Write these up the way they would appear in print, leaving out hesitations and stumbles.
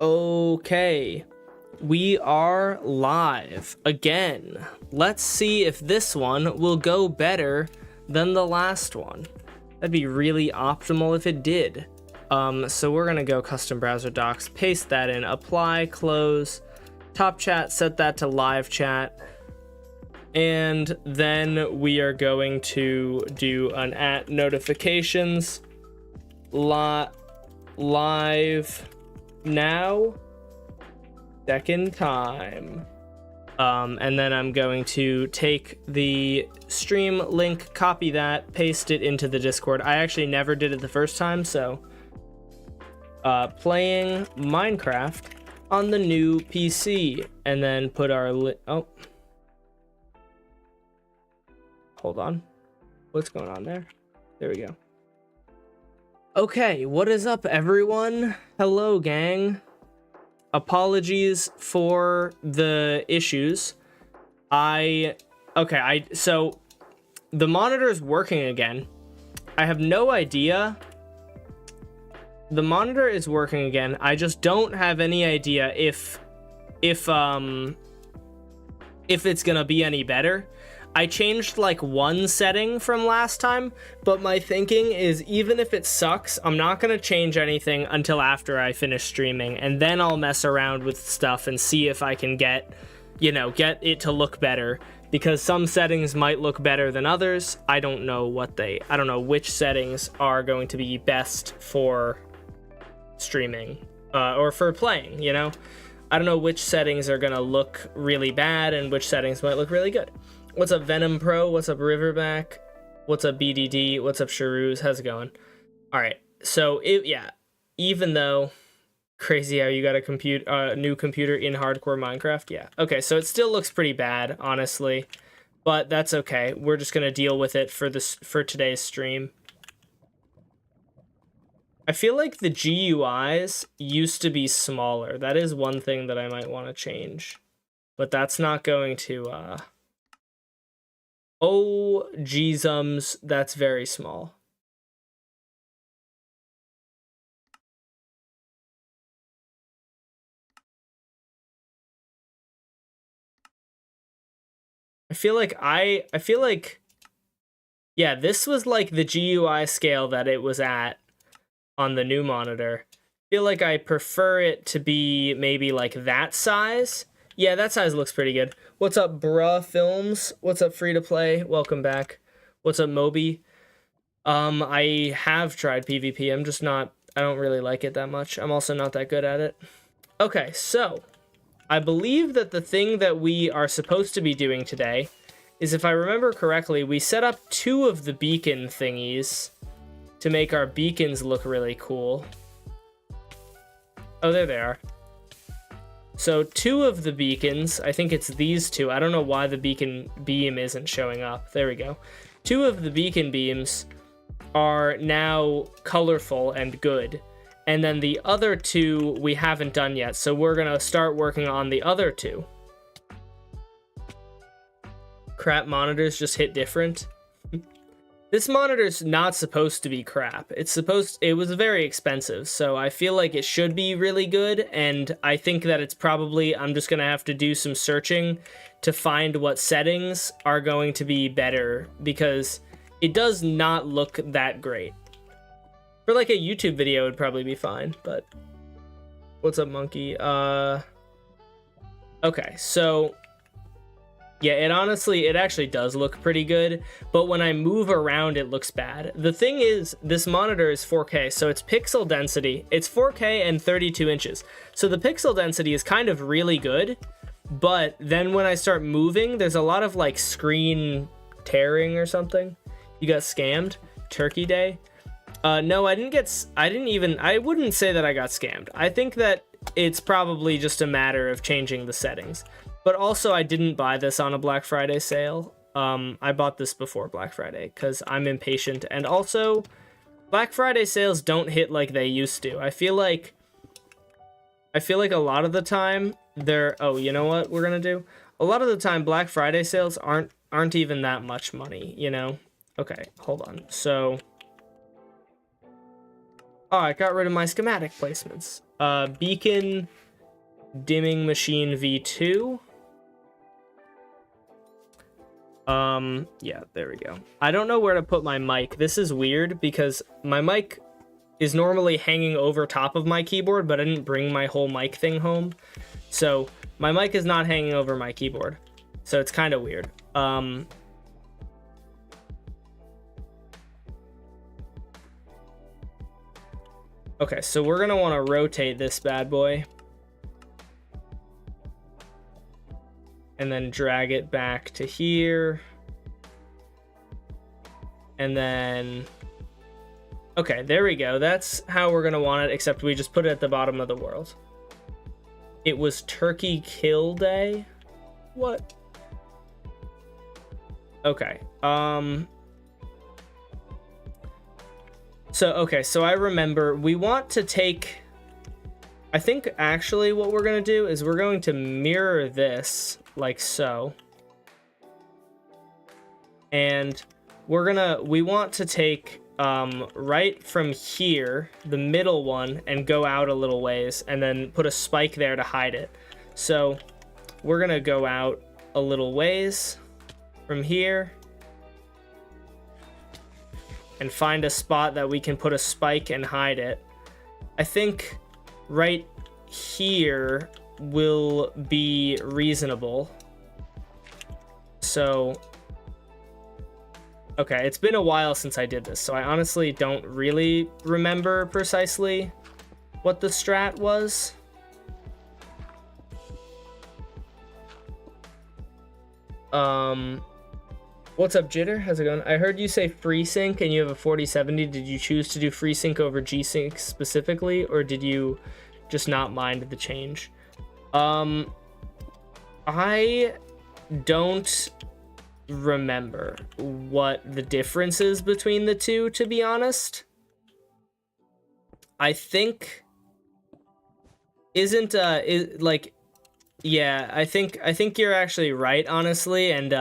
Okay, we are live again. Let's see if this one will go better than the last one. That'd be really optimal if it did. So we're gonna go custom browser docs, paste that in, apply, close, top chat, set that to live chat. And then we are going to do an @ notifications live now second time. And then I'm going to take the stream link, copy that, paste it into the Discord. I actually never did it the first time, so playing Minecraft on the new PC, and then put our hold on, what's going on there? There we go. Okay, what is up, everyone? Hello, gang. Apologies for the issues. So the monitor is working again. I have no idea. The monitor is working again. I just don't have any idea if it's gonna be any better. I changed like one setting from last time, but my thinking is even if it sucks, I'm not going to change anything until after I finish streaming, and then I'll mess around with stuff and see if I can get it to look better, because some settings might look better than others. I don't know which settings are going to be best for streaming or for playing, I don't know which settings are going to look really bad and which settings might look really good. What's up, Venom Pro? What's up, Riverback? What's up, BDD? What's up, Sharoos? How's it going? All right, so even though crazy how you got a new computer in hardcore Minecraft, yeah. Okay, so it still looks pretty bad, honestly, but that's okay. We're just gonna deal with it for today's stream. I feel like the GUIs used to be smaller. That is one thing that I might want to change, but that's not going to Oh, Jeezums, that's very small. I feel like yeah, this was like the GUI scale that it was at on the new monitor. I feel like I prefer it to be maybe like that size. Yeah, that size looks pretty good. What's up, Bruh Films? What's up, Free to Play? Welcome back. What's up, Moby? I have tried PvP. I don't really like it that much. I'm also not that good at it. Okay, so I believe that the thing that we are supposed to be doing today is, if I remember correctly, we set up 2 of the beacon thingies to make our beacons look really cool. Oh, there they are. So 2 of the beacons, I think it's these 2. I don't know why the beacon beam isn't showing up. There we go. 2 of the beacon beams are now colorful and good. And then the other 2 we haven't done yet. So we're going to start working on the other 2. Crap monitors just hit different. This monitor's not supposed to be crap. It was very expensive, so I feel like it should be really good, and I think that it's probably, I'm just gonna have to do some searching to find what settings are going to be better, because it does not look that great. For like a YouTube video, it'd probably be fine, but... What's up, Monkey? Okay, so... yeah, it actually does look pretty good, but when I move around, it looks bad. The thing is, this monitor is 4K, so it's pixel density. It's 4K and 32 inches. So the pixel density is kind of really good, but then when I start moving, there's a lot of like screen tearing or something. You got scammed? Turkey Day? No, I wouldn't say that I got scammed. I think that it's probably just a matter of changing the settings. But also, I didn't buy this on a Black Friday sale. I bought this before Black Friday because I'm impatient. And also, Black Friday sales don't hit like they used to. I feel like a lot of the time they're... Oh, you know what we're gonna do? A lot of the time, Black Friday sales aren't even that much money, Okay, hold on. So... Oh, I got rid of my schematic placements. Beacon dimming machine V2. Yeah, there we go. I don't know where to put my mic. This is weird because my mic is normally hanging over top of my keyboard, but I didn't bring my whole mic thing home. So my mic is not hanging over my keyboard. So it's kind of weird. Okay, so we're gonna want to rotate this bad boy. And then drag it back to here. And then, okay, there we go. That's how we're gonna want it, except we just put it at the bottom of the world. It was Turkey Kill Day? What? Okay, so I remember we want to take, I think actually what we're gonna do is we're going to mirror this like so. And we want to take right from here, the middle one, and go out a little ways, and then put a spike there to hide it. So we're gonna go out a little ways from here and find a spot that we can put a spike and hide it. I think right here will be reasonable. So, okay, it's been a while since I did this, so I honestly don't really remember precisely what the strat was. What's up, Jitter? How's it going? I heard you say FreeSync and you have a 4070. Did you choose to do FreeSync over G-Sync specifically, or did you just not mind the change? I don't remember what the difference is between the two, to be honest. I think yeah, I think you're actually right, honestly, and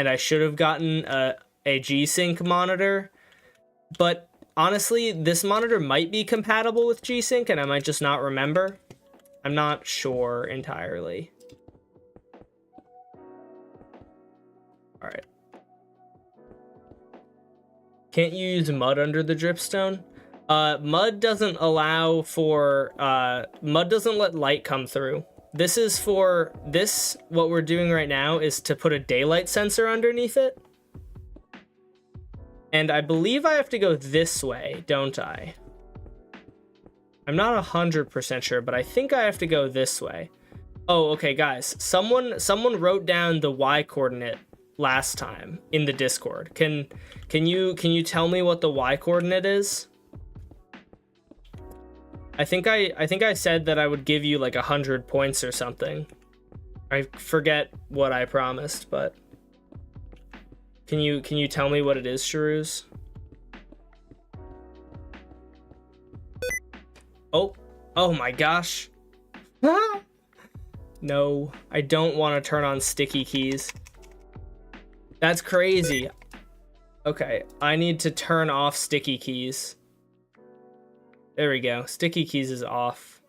I should have gotten a G-Sync monitor, but honestly, this monitor might be compatible with G-Sync, and I might just not remember. I'm not sure entirely. All right. Can't you use mud under the dripstone? Mud doesn't allow for, mud doesn't let light come through. This is for this, what we're doing right now is to put a daylight sensor underneath it. And I believe I have to go this way, don't I? I'm not 100% sure, but I think I have to go this way. Oh, okay, guys. Someone wrote down the Y coordinate last time in the Discord. Can you tell me what the Y coordinate is? I think I said that I would give you like 100 points or something. I forget what I promised, but can you tell me what it is, Sharuz? Oh my gosh. No, I don't want to turn on sticky keys. That's crazy. Okay, I need to turn off sticky keys. There we go. Sticky keys is off.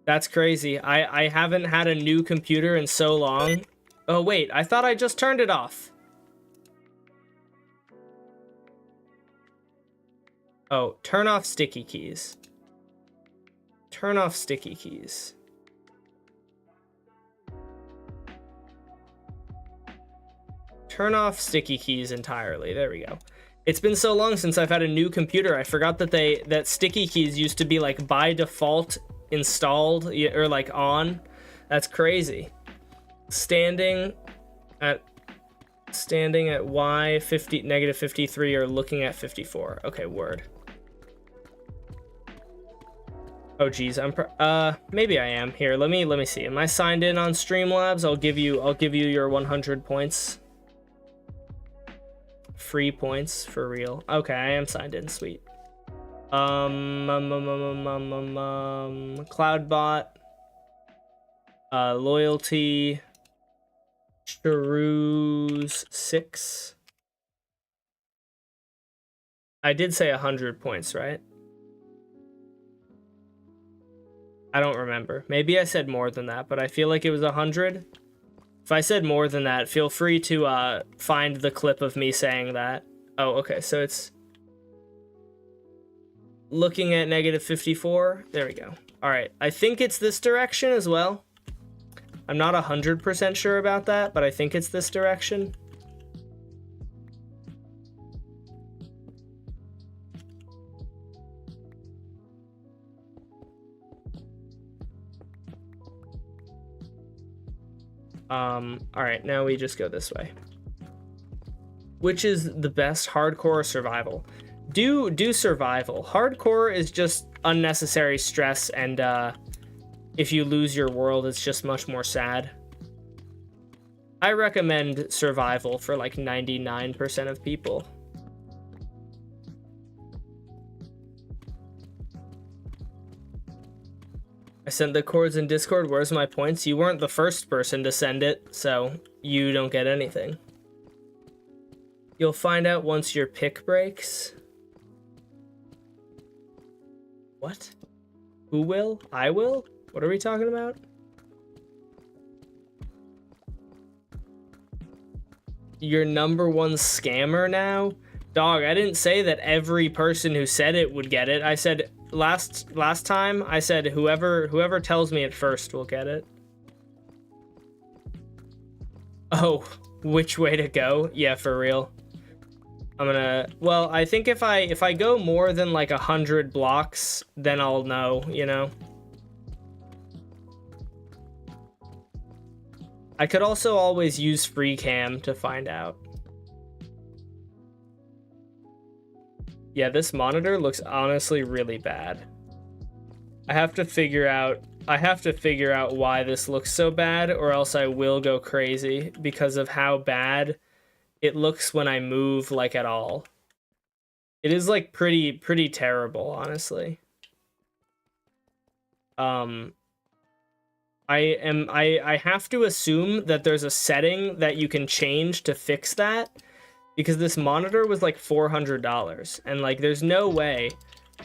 That's crazy. I haven't had a new computer in so long. Oh wait, I thought I just turned it off. Oh, turn off sticky keys. Turn off sticky keys. Turn off sticky keys entirely. There we go. It's been so long since I've had a new computer. I forgot that sticky keys used to be like by default installed or like on. That's crazy. Standing at Y negative 53 or looking at 54. Okay, word. Oh geez, maybe I am. Here, let me see. Am I signed in on Streamlabs? I'll give you your 100 points. Free points for real. Okay, I am signed in. Sweet. Cloudbot. Loyalty. Sharuz 6. I did say 100 points, right? I don't remember. Maybe I said more than that, but I feel like it was 100. If I said more than that, feel free to find the clip of me saying that. Oh, okay, so it's looking at -54. There we go. All right, I think it's this direction as well. I'm not 100% sure about that, but I think it's this direction. All right, now we just go this way. Which is the best, hardcore or survival? Do survival. Hardcore is just unnecessary stress, and if you lose your world, it's just much more sad. I recommend survival for like 99% of people. I sent the chords in Discord. Where's my points? You weren't the first person to send it, so you don't get anything. You'll find out once your pick breaks. What? Who will? I will? What are we talking about? Your #1 scammer now? Dog, I didn't say that every person who said it would get it. I said last time I said whoever tells me it first will get it. Oh, which way to go? Yeah, for real. I'm gonna, well, I think if I go more than like 100 blocks, then I'll know, you know. I could also always use free cam to find out. Yeah, this monitor looks honestly really bad. I have to figure out why this looks so bad, or else I will go crazy because of how bad it looks when I move, like, at all. It is like pretty terrible, honestly. I have to assume that there's a setting that you can change to fix that, because this monitor was like $400, and like there's no way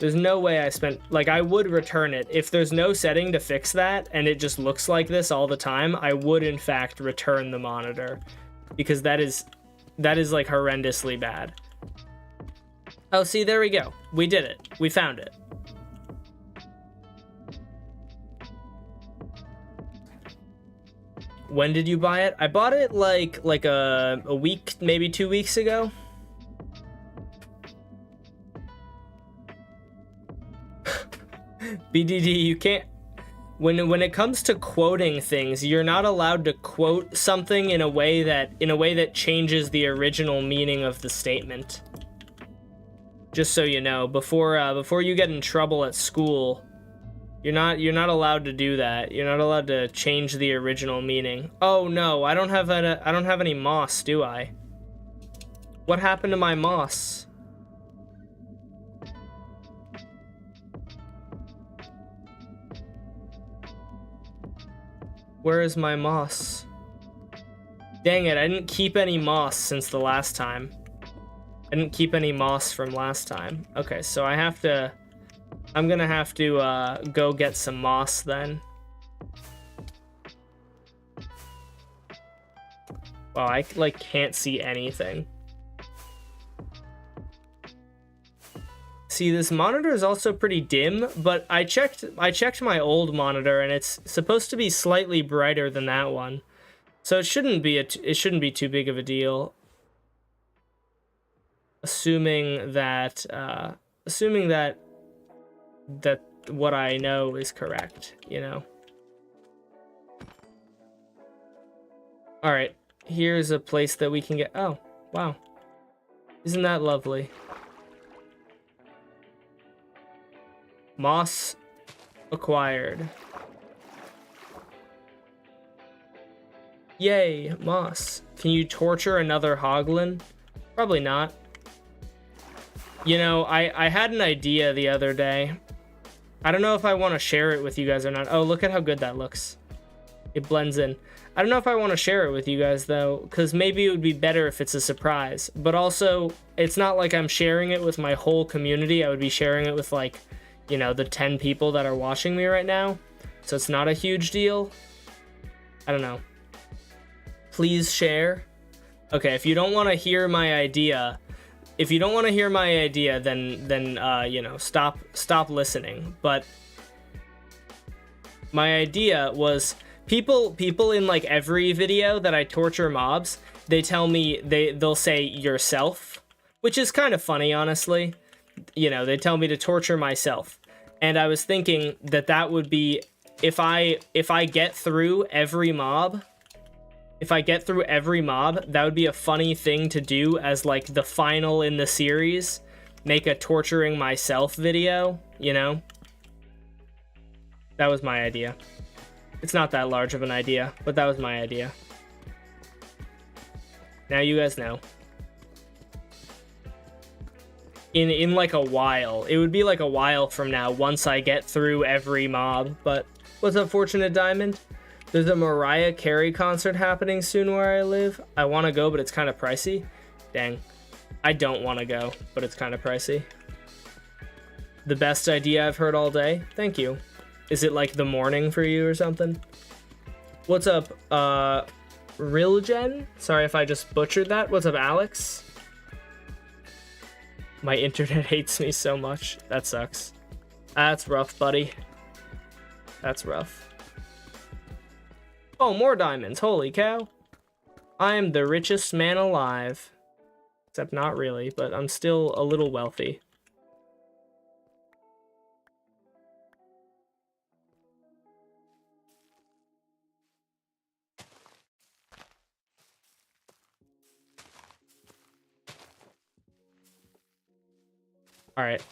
I spent, like, I would return it. If there's no setting to fix that and it just looks like this all the time, I would in fact return the monitor, because that is like horrendously bad. Oh, see, there we go. We did it. We found it. When did you buy it? I bought it like a week, maybe 2 weeks ago. BDD, you can't, when it comes to quoting things, you're not allowed to quote something in a way that changes the original meaning of the statement. Just so you know, before you get in trouble at school, you're not allowed to do that. You're not allowed to change the original meaning. Oh no, I don't have any moss, do I? What happened to my moss? Where is my moss? Dang it, I didn't keep any moss since the last time. I didn't keep any moss from last time. Okay, so I'm gonna have to go get some moss then. Wow, I like can't see anything. See, this monitor is also pretty dim, but I checked my old monitor and it's supposed to be slightly brighter than that one. So it shouldn't be too big of a deal. Assuming that what I know is correct, you know. All right, here's a place that we can get. Oh, wow. Isn't that lovely? Moss acquired. Yay, moss. Can you torture another hoglin? Probably not. You know, I had an idea the other day. I don't know if I want to share it with you guys or not. Oh, look at how good that looks. It blends in. I don't know if I want to share it with you guys, though, because maybe it would be better if it's a surprise. But also, it's not like I'm sharing it with my whole community. I would be sharing it with, like, you know, the 10 people that are watching me right now. so it's not a huge deal. I don't know. Please share. Okay, if you don't want to hear my idea, then you know, stop listening. But my idea was people in like every video that I torture mobs, they tell me they'll say yourself, which is kind of funny, honestly. You know, they tell me to torture myself. And I was thinking that would be if I get through every mob, that would be a funny thing to do as like the final in the series. Make a torturing myself video, you know? That was my idea. It's not that large of an idea, but that was my idea. Now you guys know. In like a while. It would be like a while from now once I get through every mob. But what's up, Fortunate Diamond? There's a Mariah Carey concert happening soon where I live. I want to go, but it's kind of pricey. Dang. I don't want to go, but it's kind of pricey. The best idea I've heard all day. Thank you. Is it like the morning for you or something? What's up, Rilgen? Sorry if I just butchered that. What's up, Alex? My internet hates me so much. That sucks. That's rough, buddy. That's rough. Oh, more diamonds. Holy cow. I am the richest man alive. Except not really, but I'm still a little wealthy. All right.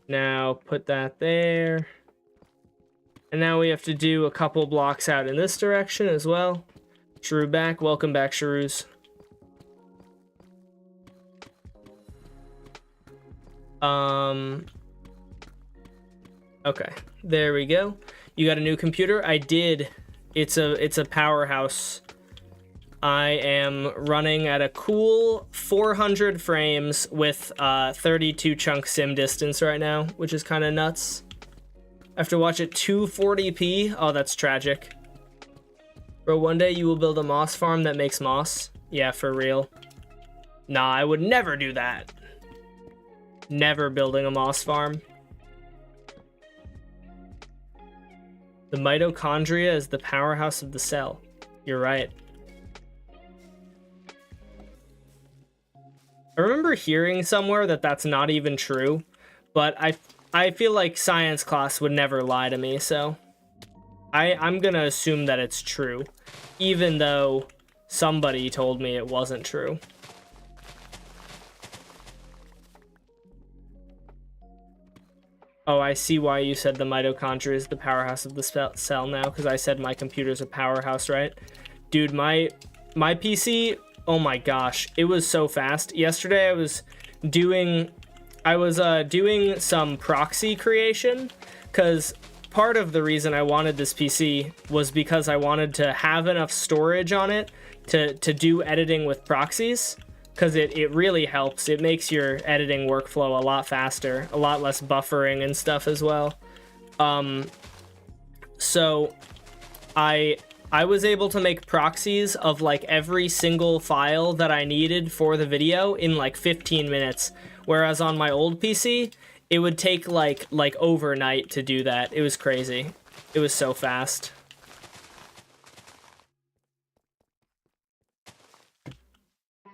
Now put that there. And now we have to do a couple blocks out in this direction as well. Shrew back. Welcome back, Shrews. Okay. There we go. You got a new computer? I did. It's a powerhouse. I am running at a cool 400 frames with 32 chunk sim distance right now, which is kind of nuts. I have to watch it 240p. Oh, that's tragic. Bro, one day you will build a moss farm that makes moss. Yeah, for real. Nah, I would never do that. Never building a moss farm. The mitochondria is the powerhouse of the cell. You're right. I remember hearing somewhere that that's not even true, but I feel like science class would never lie to me, so I'm gonna assume that it's true, even though somebody told me it wasn't true. Oh, I see why you said the mitochondria is the powerhouse of the cell now, because I said my computer's a powerhouse, right? Dude, my PC... Oh my gosh, it was so fast. Yesterday I was doing some proxy creation, because part of the reason I wanted this PC was because I wanted to have enough storage on it to do editing with proxies, because it really helps. It makes your editing workflow a lot faster, a lot less buffering and stuff as well. So I was able to make proxies of like every single file that I needed for the video in like 15 minutes. Whereas on my old PC, it would take like overnight to do that. It was crazy. It was so fast.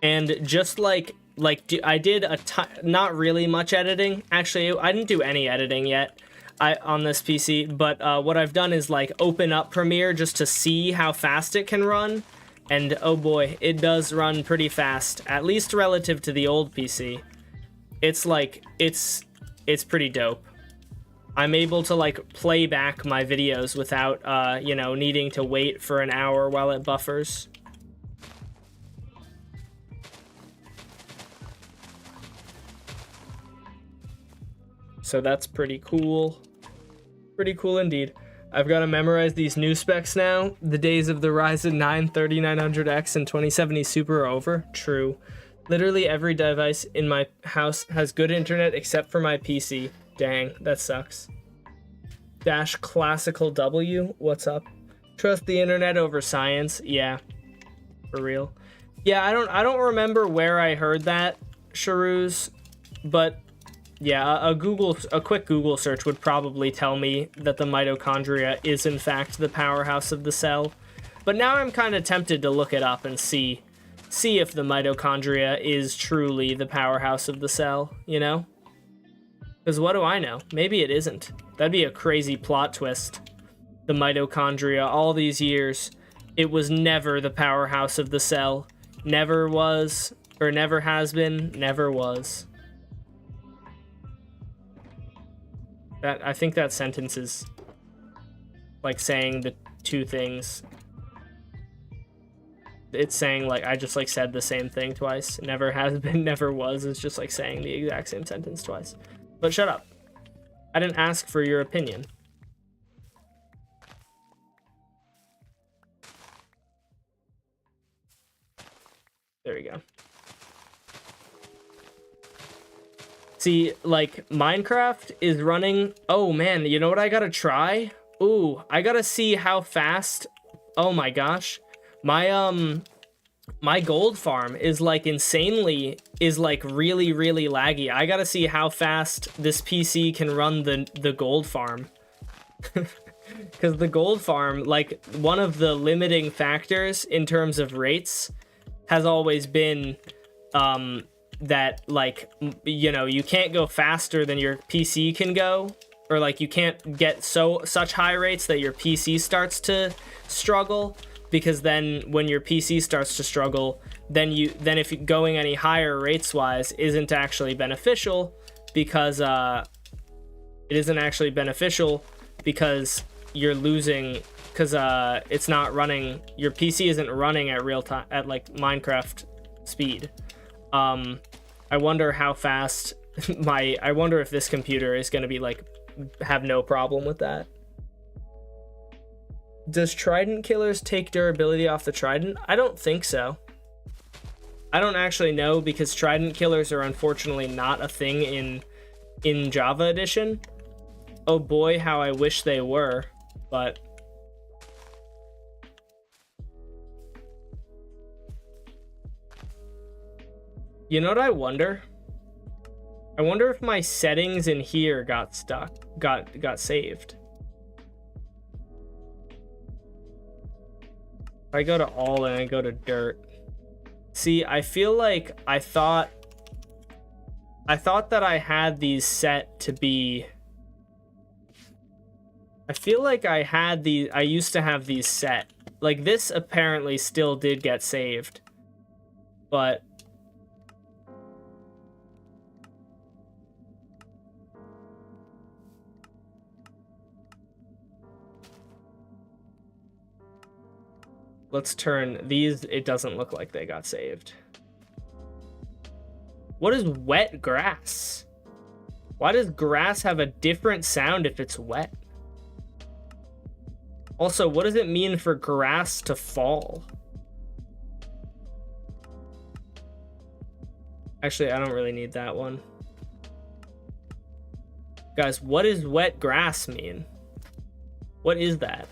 And just I did not really much editing. Actually, I didn't do any editing yet. On this PC, but what I've done is like open up Premiere just to see how fast it can run, and oh boy, it does run pretty fast, at least relative to the old PC. It's like it's pretty dope. I'm able to like play back my videos without you know, needing to wait for an hour while it buffers. So that's pretty cool. Pretty cool indeed. I've got to memorize these new specs now. The days of the Ryzen 9 3900X and 2070 Super are over. True. Literally every device in my house has good internet except for my PC. Dang, that sucks. Dash classical W, what's up? Trust the internet over science. Yeah, for real. Yeah, I don't remember where I heard that, Sharoos, but yeah, a quick Google search would probably tell me that the mitochondria is in fact the powerhouse of the cell. But now I'm kind of tempted to look it up and see if the mitochondria is truly the powerhouse of the cell, you know? Because what do I know? Maybe it isn't. That'd be a crazy plot twist. The mitochondria, all these years, it was never the powerhouse of the cell. Never was, or never has been, never was. I think that sentence is like saying the two things. It's saying like I just like said the same thing twice. Never has been, never was. It's just like saying the exact same sentence twice. But shut up. I didn't ask for your opinion. There we go. See, like, Minecraft is running... Oh, man, you know what I gotta try? Ooh, I gotta see how fast... Oh, my gosh. My gold farm is, like, insanely... Is, like, really, really laggy. I gotta see how fast this PC can run the gold farm. Because the gold farm, like, one of the limiting factors in terms of rates has always been... that like, you know, you can't go faster than your PC can go, or like you can't get such high rates that your PC starts to struggle, because then when your PC starts to struggle, then if going any higher rates wise isn't actually beneficial, because it isn't actually beneficial because you're losing, because it's not running, your PC isn't running at real time at like Minecraft speed. I wonder how fast I wonder if this computer is going to be like, have no problem with that. Does Trident killers take durability off the Trident? I don't think so. I don't actually know, because Trident killers are unfortunately not a thing in Java Edition. Oh boy, how I wish they were, but... You know what I wonder? I wonder if my settings in here got stuck, got saved. If I go to all and I go to dirt. See, I feel like I thought that I had these set to be... I feel like I used to have these set. Like, this apparently still did get saved. But... Let's turn these. It doesn't look like they got saved. What is wet grass? Why does grass have a different sound if it's wet? Also, what does it mean for grass to fall? Actually, I don't really need that one. Guys, what does wet grass mean? What is that?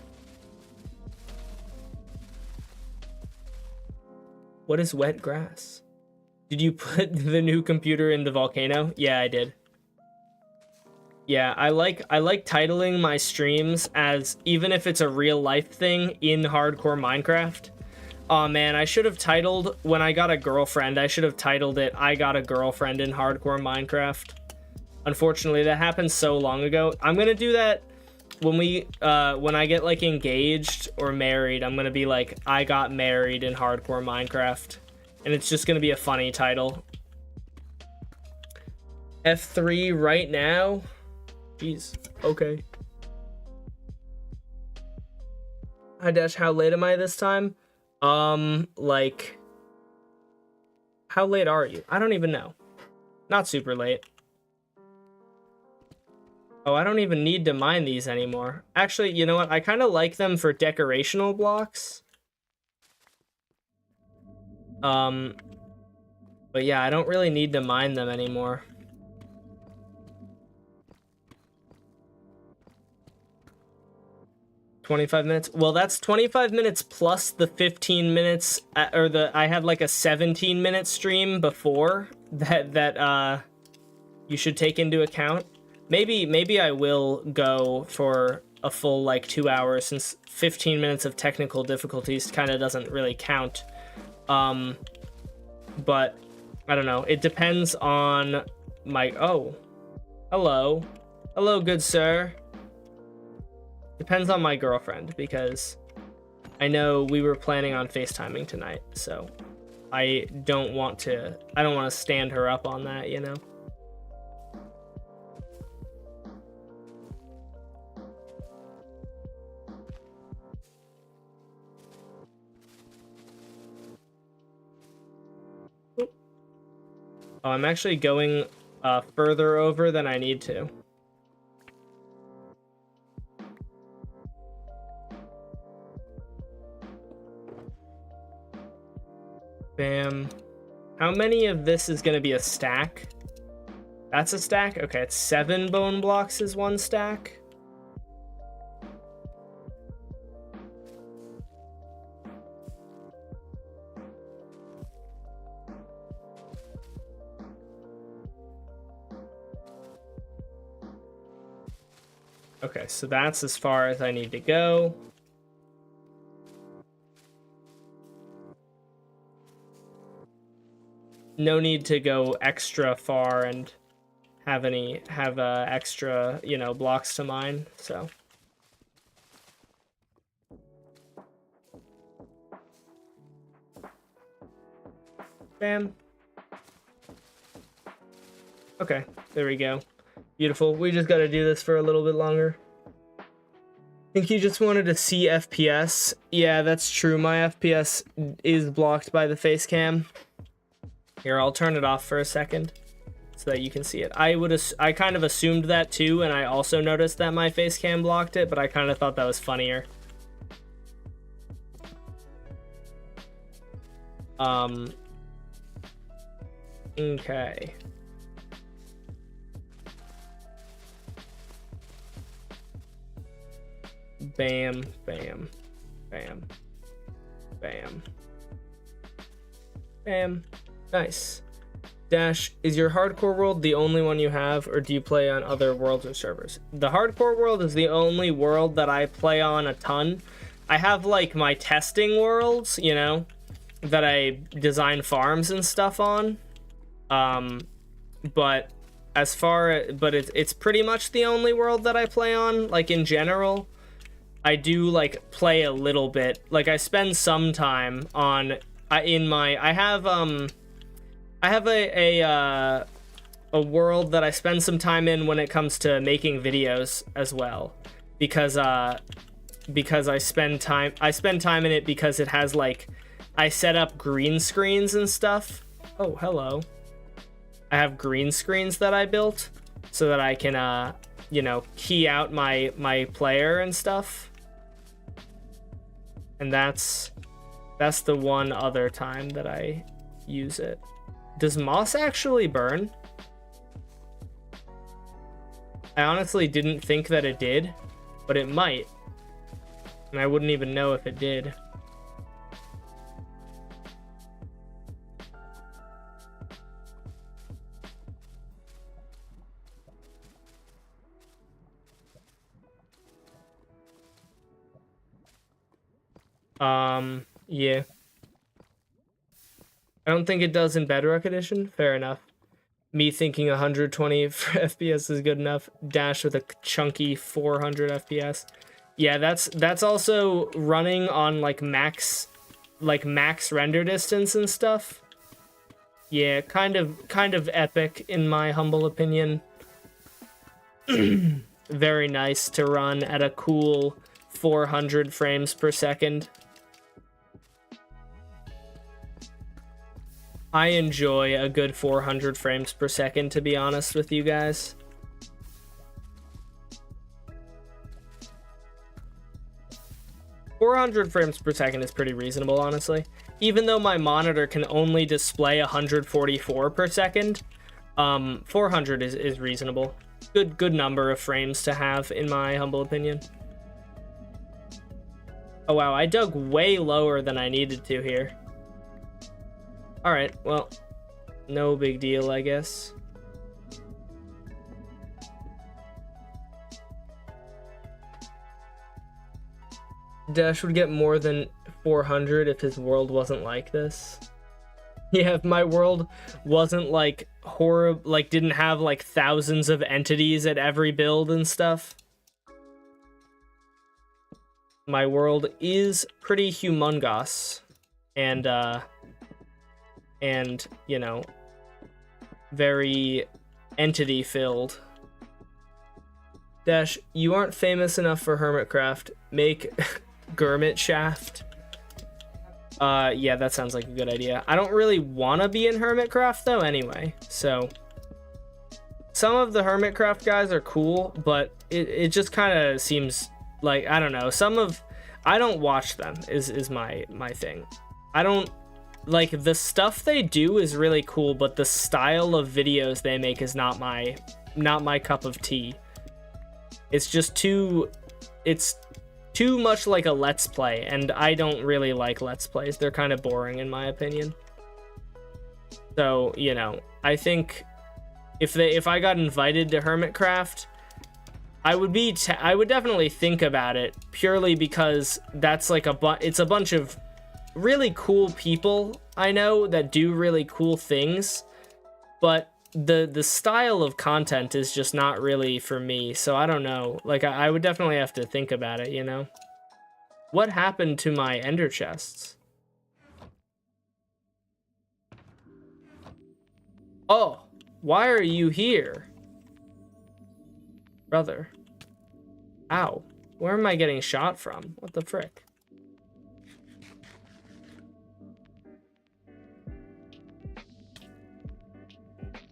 What is wet grass? Did you put the new computer in the volcano? Yeah, I did. Yeah, I like titling my streams as, even if it's a real life thing, in hardcore Minecraft. Aw, man, I should have titled, when I got a girlfriend, I should have titled it, I got a girlfriend in hardcore Minecraft. Unfortunately, that happened so long ago. I'm gonna do that when I get like engaged or married. I'm gonna be like, I got married in hardcore Minecraft, and it's just gonna be a funny title. F3 right now? Jeez, okay. Hi Dash, how late am I this time? Like, how late are you? I don't even know. Not super late. Oh, I don't even need to mine these anymore. Actually, you know what? I kind of like them for decorational blocks. But yeah, I don't really need to mine them anymore. 25 minutes. Well, that's 25 minutes plus the 15 minutes, I had like a 17-minute stream before that you should take into account. Maybe I will go for a full like 2 hours, since 15 minutes of technical difficulties kind of doesn't really count. But I don't know. It depends on my... Oh, hello, good sir. Depends on my girlfriend, because I know we were planning on FaceTiming tonight, so I don't want to stand her up on that, you know? Oh, I'm actually going further over than I need to. Bam. How many of this is going to be a stack? That's a stack? Okay, it's 7 bone blocks is 1 stack. Okay, so that's as far as I need to go. No need to go extra far and have extra, you know, blocks to mine, so. Bam. Okay, there we go. Beautiful. We just got to do this for a little bit longer. I think you just wanted to see FPS. Yeah, that's true. My FPS is blocked by the face cam. Here, I'll turn it off for a second so that you can see it. I kind of assumed that too, and I also noticed that my face cam blocked it, but I kind of thought that was funnier. Okay. Bam, bam, bam, bam, bam. Nice. Dash, is your hardcore world the only one you have, or do you play on other worlds or servers? The hardcore world is the only world that I play on a ton. I have like my testing worlds, you know, that I design farms and stuff on. But it's pretty much the only world that I play on, like in general. I do like play a little bit. Like I spend some time on I have a world that I spend some time in when it comes to making videos as well, because I spend time in it because it has like, I set up green screens and stuff. Oh, hello. I have green screens that I built so that I can you know, key out my player and stuff. And that's the one other time that I use it. Does moss actually burn? I honestly didn't think that it did, but it might. And I wouldn't even know if it did. Yeah. I don't think it does in Bedrock Edition. Fair enough. Me thinking 120 FPS is good enough. Dash with a chunky 400 FPS. Yeah, that's also running on like max render distance and stuff. Yeah, kind of epic in my humble opinion. Very nice to run at a cool 400 frames per second. I enjoy a good 400 frames per second, to be honest with you guys. "400 frames per second is pretty reasonable, honestly. Even though my monitor can only display 144 per second, 400 is reasonable. Good number of frames to have, in my humble opinion. Oh wow, I dug way lower than I needed to here. Alright, well, no big deal, I guess. Dash would get more than 400 if his world wasn't like this. Yeah, if my world wasn't like horrible, like didn't have like thousands of entities at every build and stuff. My world is pretty humongous and you know, very entity filled. Dash, you aren't famous enough for Hermitcraft. Make Gurmit Shaft. Yeah, that sounds like a good idea. I don't really want to be in Hermitcraft though anyway, so some of the Hermitcraft guys are cool, but it just kind of seems like, I don't know, I don't watch them is my thing. I don't like the stuff they do is really cool, but the style of videos they make is not my cup of tea. It's just too much like a Let's Play, and I don't really like Let's Plays. They're kind of boring in my opinion. So, you know, I think if I got invited to Hermitcraft, I would definitely think about it, purely because that's like it's a bunch of really cool people I know that do really cool things, but the style of content is just not really for me. So I don't know, like I would definitely have to think about it, you know. What happened to my ender chests? Oh, why are you here, brother? Ow, where am I getting shot from? What the frick?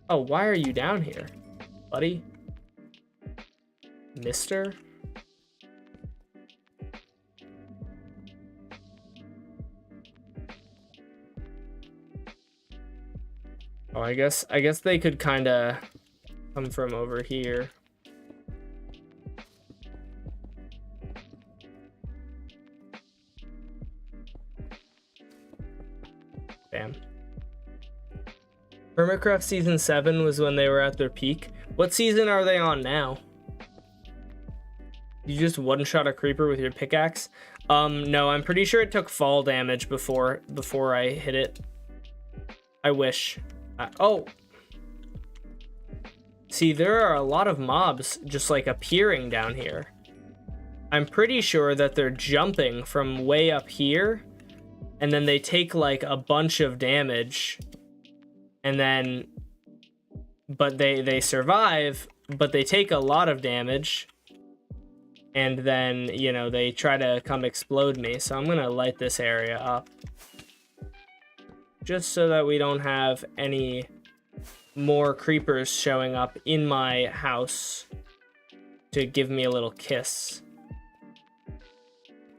Oh, why are you down here, buddy? Mister? Oh, I guess they could kind of come from over here. Bam. Hermitcraft Season 7 was when they were at their peak. What season are they on now? You just one-shot a creeper with your pickaxe? No, I'm pretty sure it took fall damage before I hit it. I wish. Oh! See, there are a lot of mobs just like appearing down here. I'm pretty sure that they're jumping from way up here, and then they take like a bunch of damage, and then but they survive, but they take a lot of damage, and then, you know, they try to come explode me. So I'm gonna light this area up just so that we don't have any more creepers showing up in my house to give me a little kiss.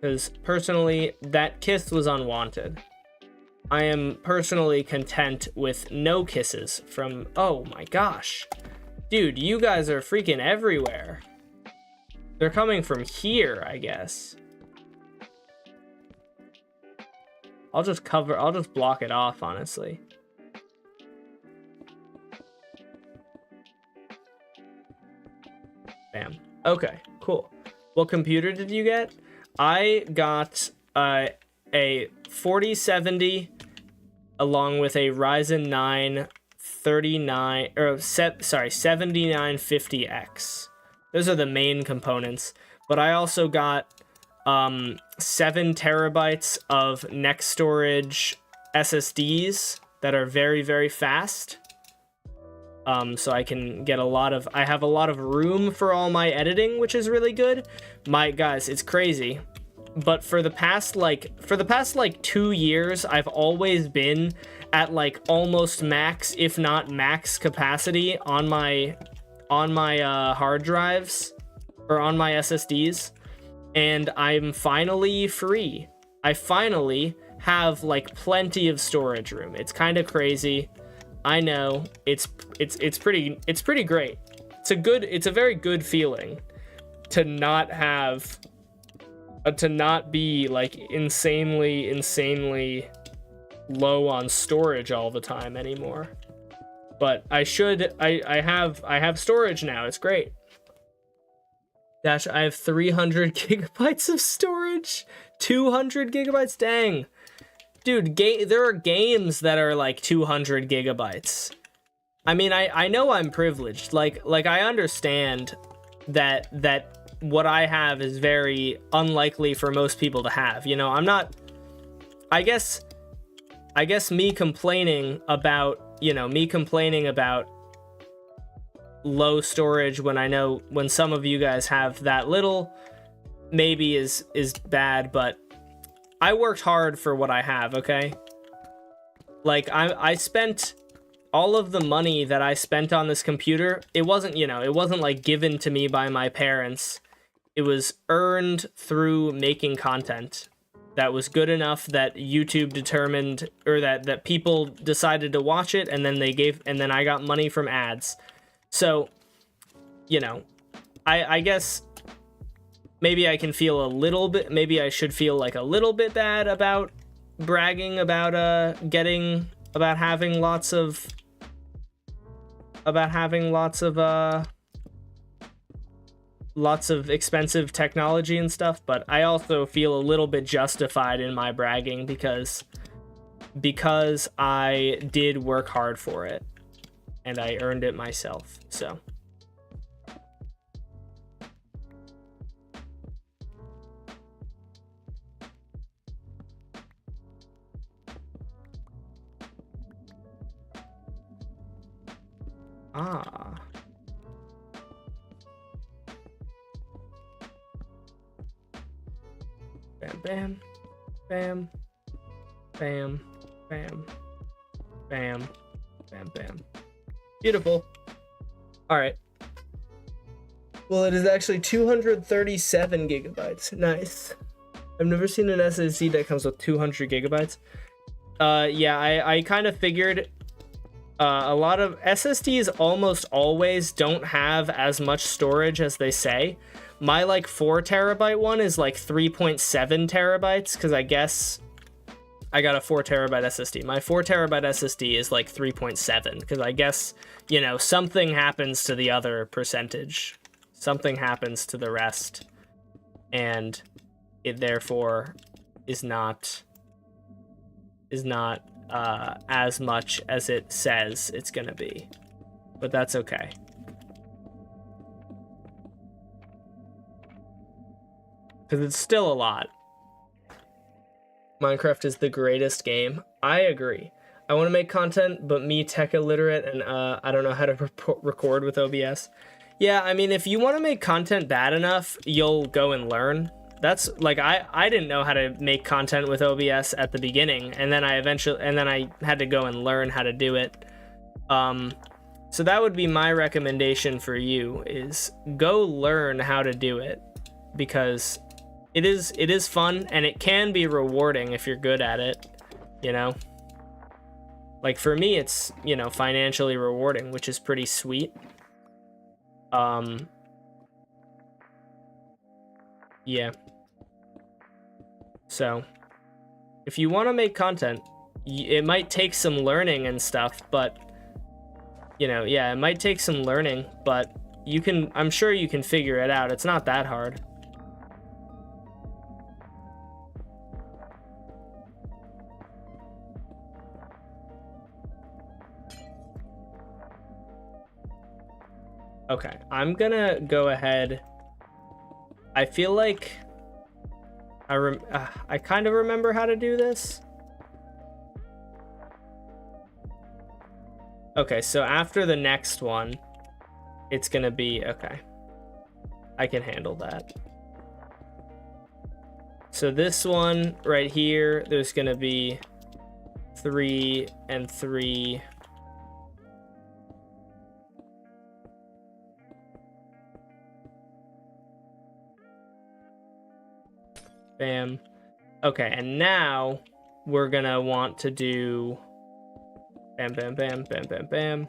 Because personally, that kiss was unwanted. I am personally content with no kisses from... Oh my gosh. Dude, you guys are freaking everywhere. They're coming from here, I guess. I'll just block it off, honestly. Bam. Okay, cool. What computer did you get? I got a 4070 along with a Ryzen 9 7950X. Those are the main components, but I also got 7 terabytes of next storage SSDs that are very, very fast. So I can get I have a lot of room for all my editing, which is really good. Guys, it's crazy. But for the past 2 years, I've always been at like almost max, if not max capacity on my hard drives or on my SSDs. And I'm finally free. I finally have like plenty of storage room. It's kind of crazy. I know it's pretty great. It's a very good feeling to not have to not be like insanely low on storage all the time anymore. But I have storage now. It's great. Dash, I have 300 gigabytes of storage. 200 gigabytes. Dang. Dude, there are games that are like 200 gigabytes. I mean, I know I'm privileged. Like I understand that what I have is very unlikely for most people to have. You know, I'm not, I guess me complaining about low storage when I know when some of you guys have that little maybe is bad, but I worked hard for what I have, okay? Like I spent all of the money that I spent on this computer. It wasn't like given to me by my parents. It was earned through making content that was good enough that YouTube determined, or that people decided to watch it, and then I got money from ads. So, you know, I guess maybe I can feel a little bit, maybe I should feel like a little bit bad about bragging about having lots of expensive technology and stuff, but I also feel a little bit justified in my bragging because I did work hard for it and I earned it myself. So bam, bam, bam, bam, bam, bam, bam. Beautiful. All right. Well, it is actually 237 gigabytes. Nice. I've never seen an SSD that comes with 200 gigabytes. Yeah, I kind of figured a lot of SSDs almost always don't have as much storage as they say. My like 4 terabyte one is like 3.7 terabytes because I guess I got a 4 terabyte SSD. My 4 terabyte SSD is like 3.7 because I guess, you know, something happens to the other percentage. Something happens to the rest, and it therefore is not as much as it says it's gonna be, but that's okay. Because it's still a lot. Minecraft is the greatest game. I agree. I want to make content, but me tech illiterate and I don't know how to record with OBS. Yeah, I mean, if you want to make content bad enough, you'll go and learn. That's like I didn't know how to make content with OBS at the beginning, and then I had to go and learn how to do it. So that would be my recommendation for you, is go learn how to do it, because it is fun and it can be rewarding if you're good at it, you know? Like for me, it's, you know, financially rewarding, which is pretty sweet. Yeah. So if you want to make content, it might take some learning and stuff, but you know, yeah, it might take some learning, but I'm sure you can figure it out. It's not that hard. Okay, I'm gonna go ahead. I feel like I kind of remember how to do this. Okay, so after the next one, it's gonna be, okay, I can handle that. So this one right here, there's gonna be 3 and 3. Bam. Okay, and now we're gonna want to do bam, bam, bam, bam, bam, bam.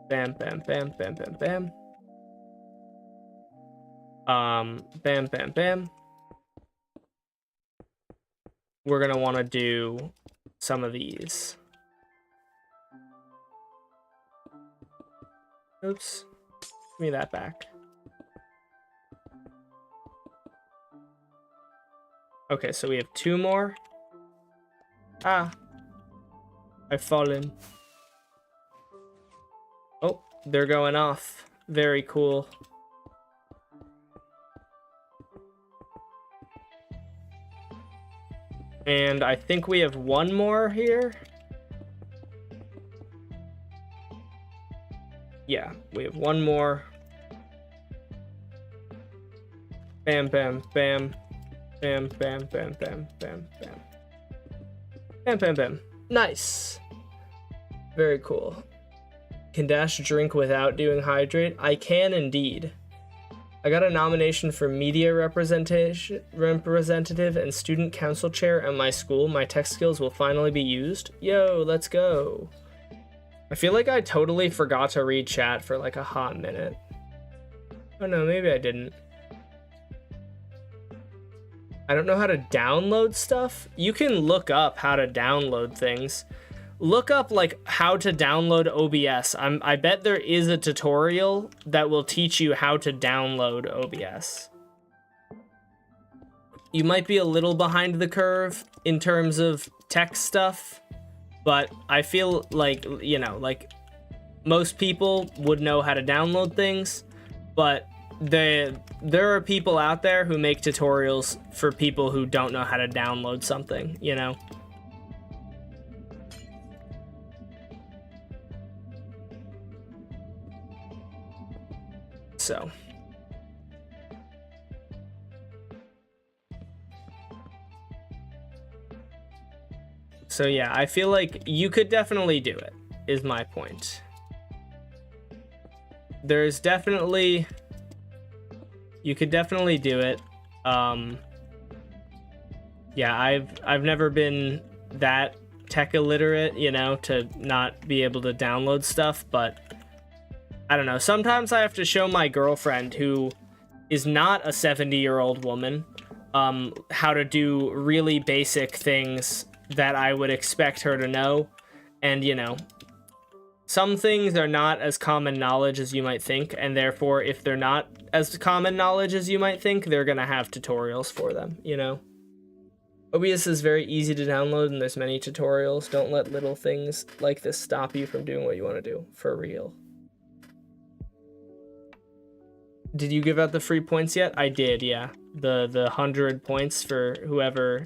Bam, bam, bam, bam, bam, bam. Bam, bam, bam. We're gonna want to do some of these. Oops. Give me that back. Okay, so we have 2 more. Ah. I've fallen. Oh, they're going off. Very cool. And I think we have 1 more here. Yeah, we have 1 more. Bam, bam, bam. Bam, bam, bam, bam, bam, bam. Bam, bam, bam. Nice. Very cool. Can Dash drink without doing hydrate? I can indeed. I got a nomination for media representative and student council chair at my school. My tech skills will finally be used. Yo, let's go. I feel like I totally forgot to read chat for like a hot minute. Oh no, maybe I didn't. I don't know how to download stuff. You can look up how to download things. Look up like how to download OBS. I bet there is a tutorial that will teach you how to download OBS. You might be a little behind the curve in terms of tech stuff, but I feel like, you know, like most people would know how to download things, but there are people out there who make tutorials for people who don't know how to download something, you know? So yeah, I feel like you could definitely do it, is my point. There's definitely... You could definitely do it. Yeah, I've never been that tech illiterate, you know, to not be able to download stuff, but I don't know. Sometimes I have to show my girlfriend, who is not a 70-year-old woman, how to do really basic things that I would expect her to know. And, you know, some things are not as common knowledge as you might think, and therefore, if they're not as common knowledge as you might think, they're gonna have tutorials for them, you know? OBS is very easy to download, and there's many tutorials. Don't let little things like this stop you from doing what you want to do, for real. Did you give out the free points yet? I did, yeah. The 100 points for whoever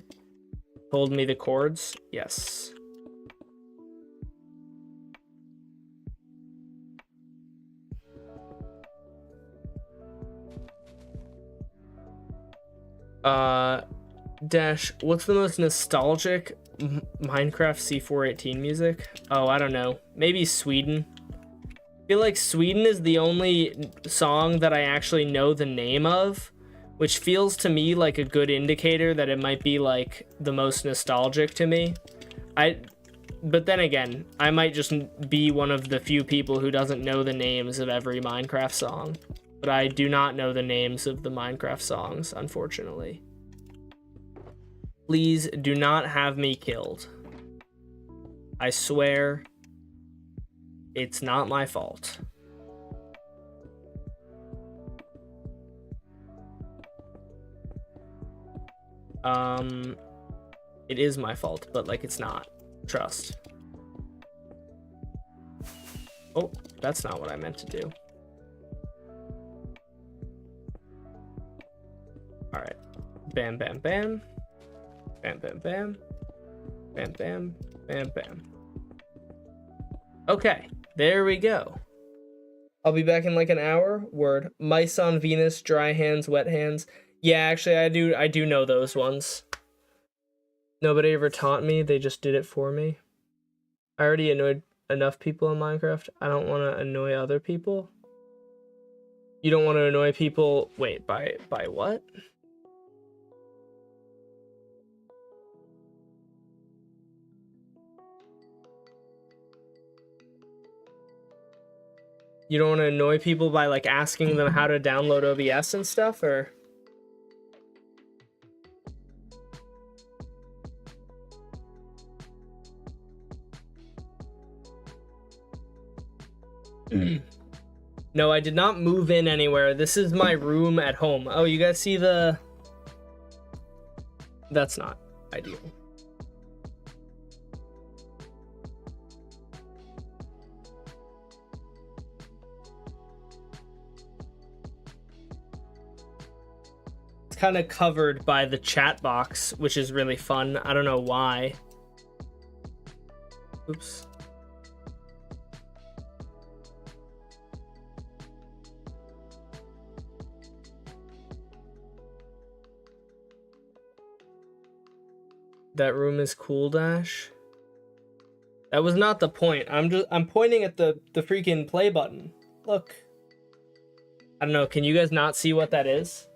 told me the chords, yes. Dash, what's the most nostalgic Minecraft C418 music? Oh, I don't know. Maybe Sweden. I feel like Sweden is the only song that I actually know the name of, which feels to me like a good indicator that it might be like the most nostalgic to me. But then again, I might just be one of the few people who doesn't know the names of every Minecraft song. But I do not know the names of the Minecraft songs, unfortunately. Please do not have me killed. I swear, it's not my fault. It is my fault, but like it's not. Trust. Oh, that's not what I meant to do. All right. Bam, bam, bam. Bam, bam, bam. Bam, bam, bam, bam. Okay, there we go. I'll be back in like an hour. Word. Mice on Venus, dry hands, wet hands. Yeah, actually, I do know those ones. Nobody ever taught me. They just did it for me. I already annoyed enough people in Minecraft. I don't want to annoy other people. You don't want to annoy people. Wait, by what? You don't want to annoy people by like asking them how to download OBS and stuff, or? No, I did not move in anywhere. This is my room at home. Oh, you guys see the... That's not ideal. It's kind of covered by the chat box, which is really fun. I don't know why. Oops. That room is cool, Dash. That was not the point. I'm pointing at the freaking play button. Look. I don't know, can you guys not see what that is?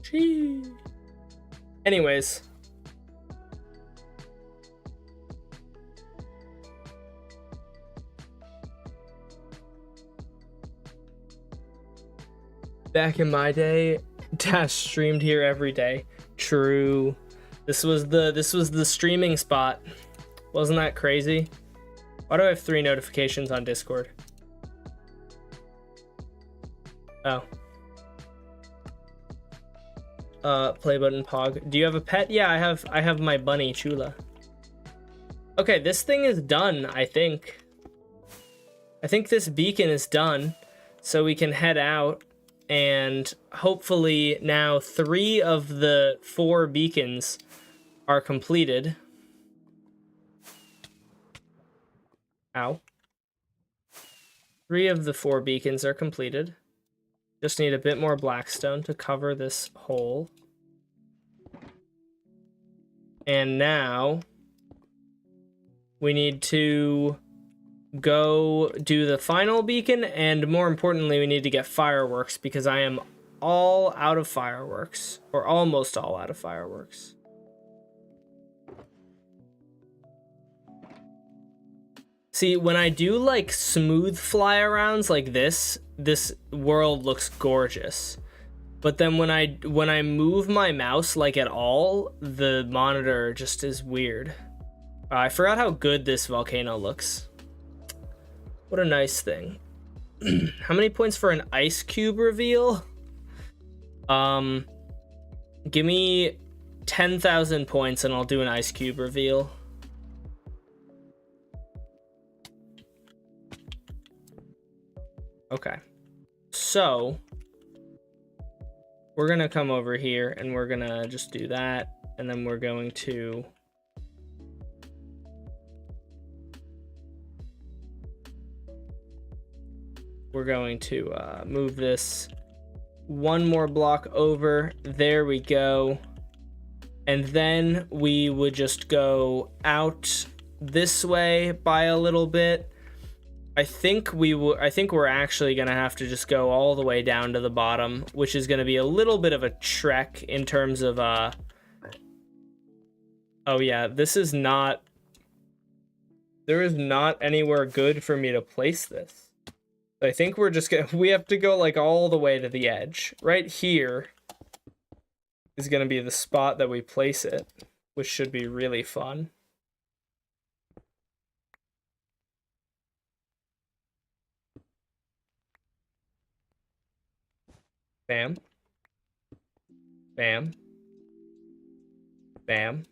Gee. Anyways. Back in my day, Dash streamed here every day. True. This was the streaming spot. Wasn't that crazy? Why do I have 3 notifications on Discord? Oh. Play button pog. Do you have a pet? Yeah, I have my bunny Chula. Okay, this thing is done, I think. I think this beacon is done, so we can head out. And hopefully now 3 of the 4 beacons are completed. Ow. 3 of the 4 beacons are completed. Just need a bit more blackstone to cover this hole. And now we need to go do the final beacon, and more importantly, we need to get fireworks because I am all out of fireworks, or almost all out of fireworks. See, when I do like smooth fly arounds like this world looks gorgeous. But then when I move my mouse like at all, the monitor just is weird. I forgot how good this volcano looks. What a nice thing. How many points for an ice cube reveal? Give me 10,000 points and I'll do an ice cube reveal. Okay. So, we're gonna come over here and we're gonna just do that. And then we're going to... move this 1 more block over. There we go. And then we would just go out this way by a little bit. I think we're actually gonna have to just go all the way down to the bottom, which is gonna be a little bit of a trek in terms of oh yeah, there is not anywhere good for me to place this. I think we have to go like all the way to the edge. Right here is gonna be the spot that we place it, which should be really fun. Bam. Bam. Bam.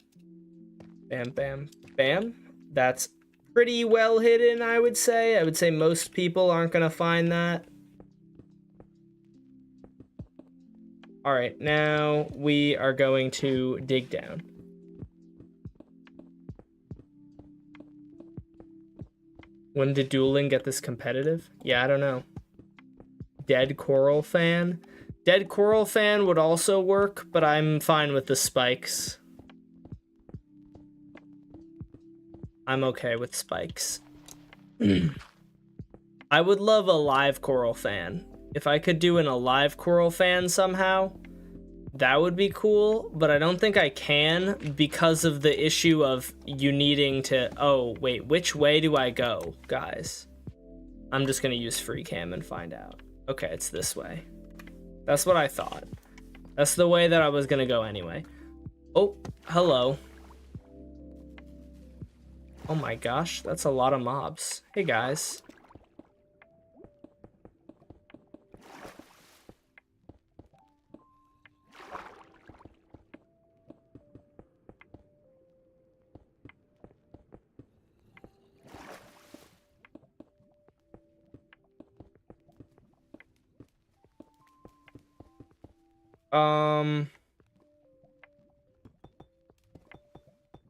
Bam, bam, bam. That's pretty well hidden, I would say. I would say most people aren't gonna find that. All right, now we are going to dig down. When did dueling get this competitive? Yeah, I don't know. Dead Coral Fan? Dead Coral Fan would also work, but I'm fine with the spikes. I'm okay with spikes. I would love a live Coral Fan. If I could do an alive coral fan somehow, that would be cool, but I don't think I can because of the issue of you needing to... Oh, wait, which way do I go, guys? I'm just gonna use free cam and find out. Okay, it's this way. That's what I thought. That's the way that I was gonna go anyway. Oh, hello. Oh my gosh, that's a lot of mobs. Hey guys.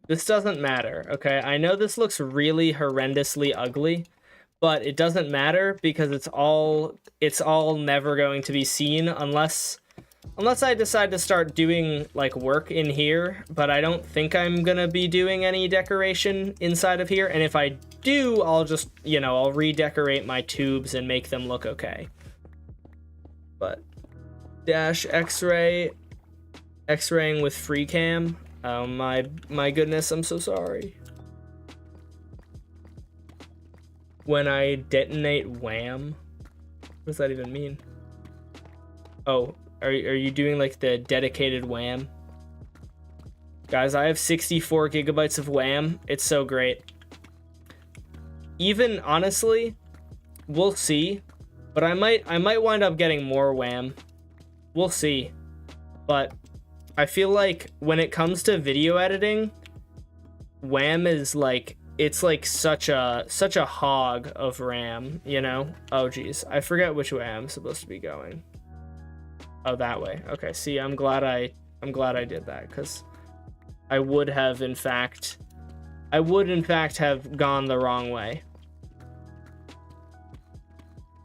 This doesn't matter, okay? I know this looks really horrendously ugly, but it doesn't matter because it's all never going to be seen unless I decide to start doing like work in here, but I don't think I'm gonna be doing any decoration inside of here, and if I do, I'll just, you know, I'll redecorate my tubes and make them look okay. But dash x-raying with free cam. Oh my goodness, I'm so sorry. When I detonate wham, what does that even mean? Oh, are you doing like the dedicated wham? Guys, I have 64 gigabytes of wham. It's so great. Even honestly, we'll see, but I might wind up getting more wham. We'll see. But I feel like when it comes to video editing, wham is like, it's like such a hog of RAM, you know? Oh geez, I forget which way I'm supposed to be going. Oh, that way. Okay, see, I'm glad I did that, because I would in fact have gone the wrong way.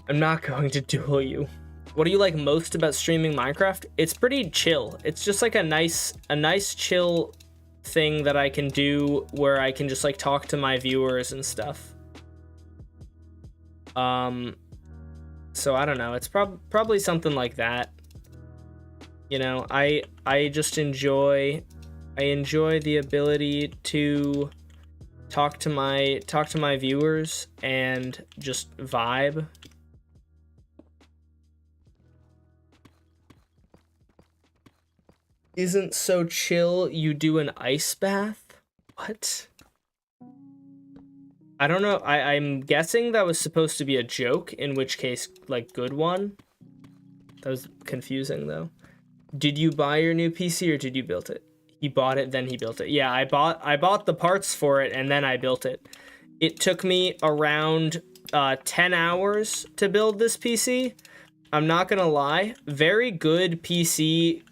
I'm not going to duel you. What do you like most about streaming Minecraft? It's pretty chill. It's just like a nice chill thing that I can do where I can just like talk to my viewers and stuff. So I don't know. It's probably something like that. You know, I just enjoy the ability to talk to my viewers and just vibe. Isn't so chill you do an ice bath? What? I don't know. I'm guessing that was supposed to be a joke, in which case, like, good one. That was confusing, though. Did you buy your new PC or did you build it? He bought it, then he built it. Yeah, I bought the parts for it, and then I built it. It took me around 10 hours to build this PC. I'm not gonna lie. Very good PC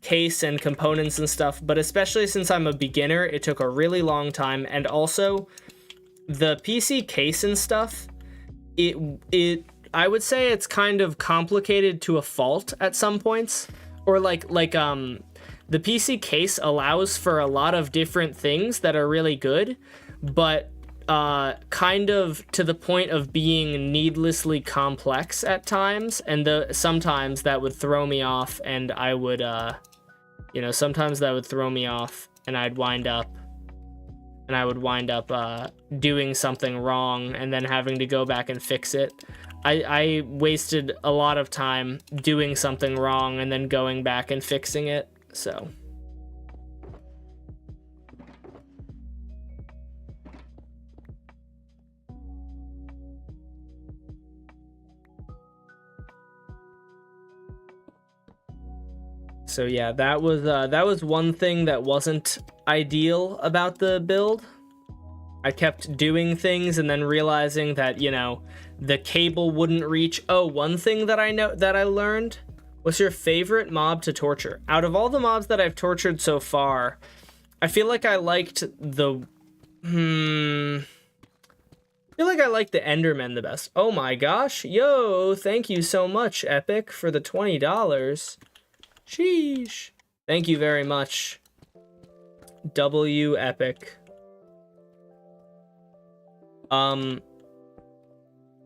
case and components and stuff, but especially since I'm a beginner, it took a really long time. And also the PC case and stuff, I would say it's kind of complicated to a fault at some points, or like the PC case allows for a lot of different things that are really good, but kind of to the point of being needlessly complex at times, and sometimes that would throw me off, and I would sometimes that would throw me off, and I would wind up doing something wrong and then having to go back and fix it. I wasted a lot of time doing something wrong and then going back and fixing it, so. So yeah, that was one thing that wasn't ideal about the build. I kept doing things and then realizing that, you know, the cable wouldn't reach. Oh, one thing that I learned. What's your favorite mob to torture? Out of all the mobs that I've tortured so far, I feel like I liked the Endermen the best. Oh my gosh. Yo, thank you so much, Epic, for the $20. Sheesh. Thank you very much. W Epic.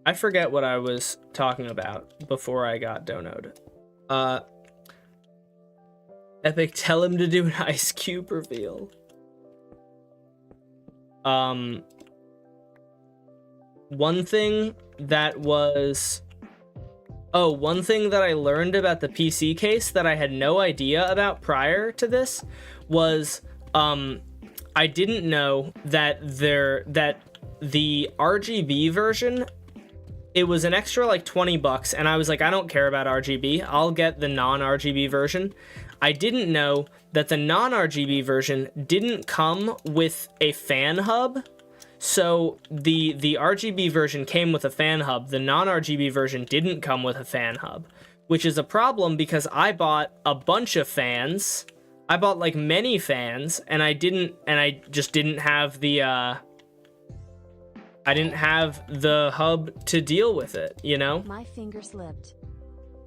I forget what I was talking about before I got donoed. Epic, tell him to do an Ice Cube reveal. One thing that I learned about the PC case that I had no idea about prior to this was, I didn't know that the RGB version, it was an extra like $20, and I was like, I don't care about RGB, I'll get the non-RGB version. I didn't know that the non-RGB version didn't come with a fan hub. So the RGB version came with a fan hub. The non-RGB version didn't come with a fan hub, which is a problem because I bought a bunch of fans. I bought like many fans, and I just didn't have the hub to deal with it, you know? My finger slipped.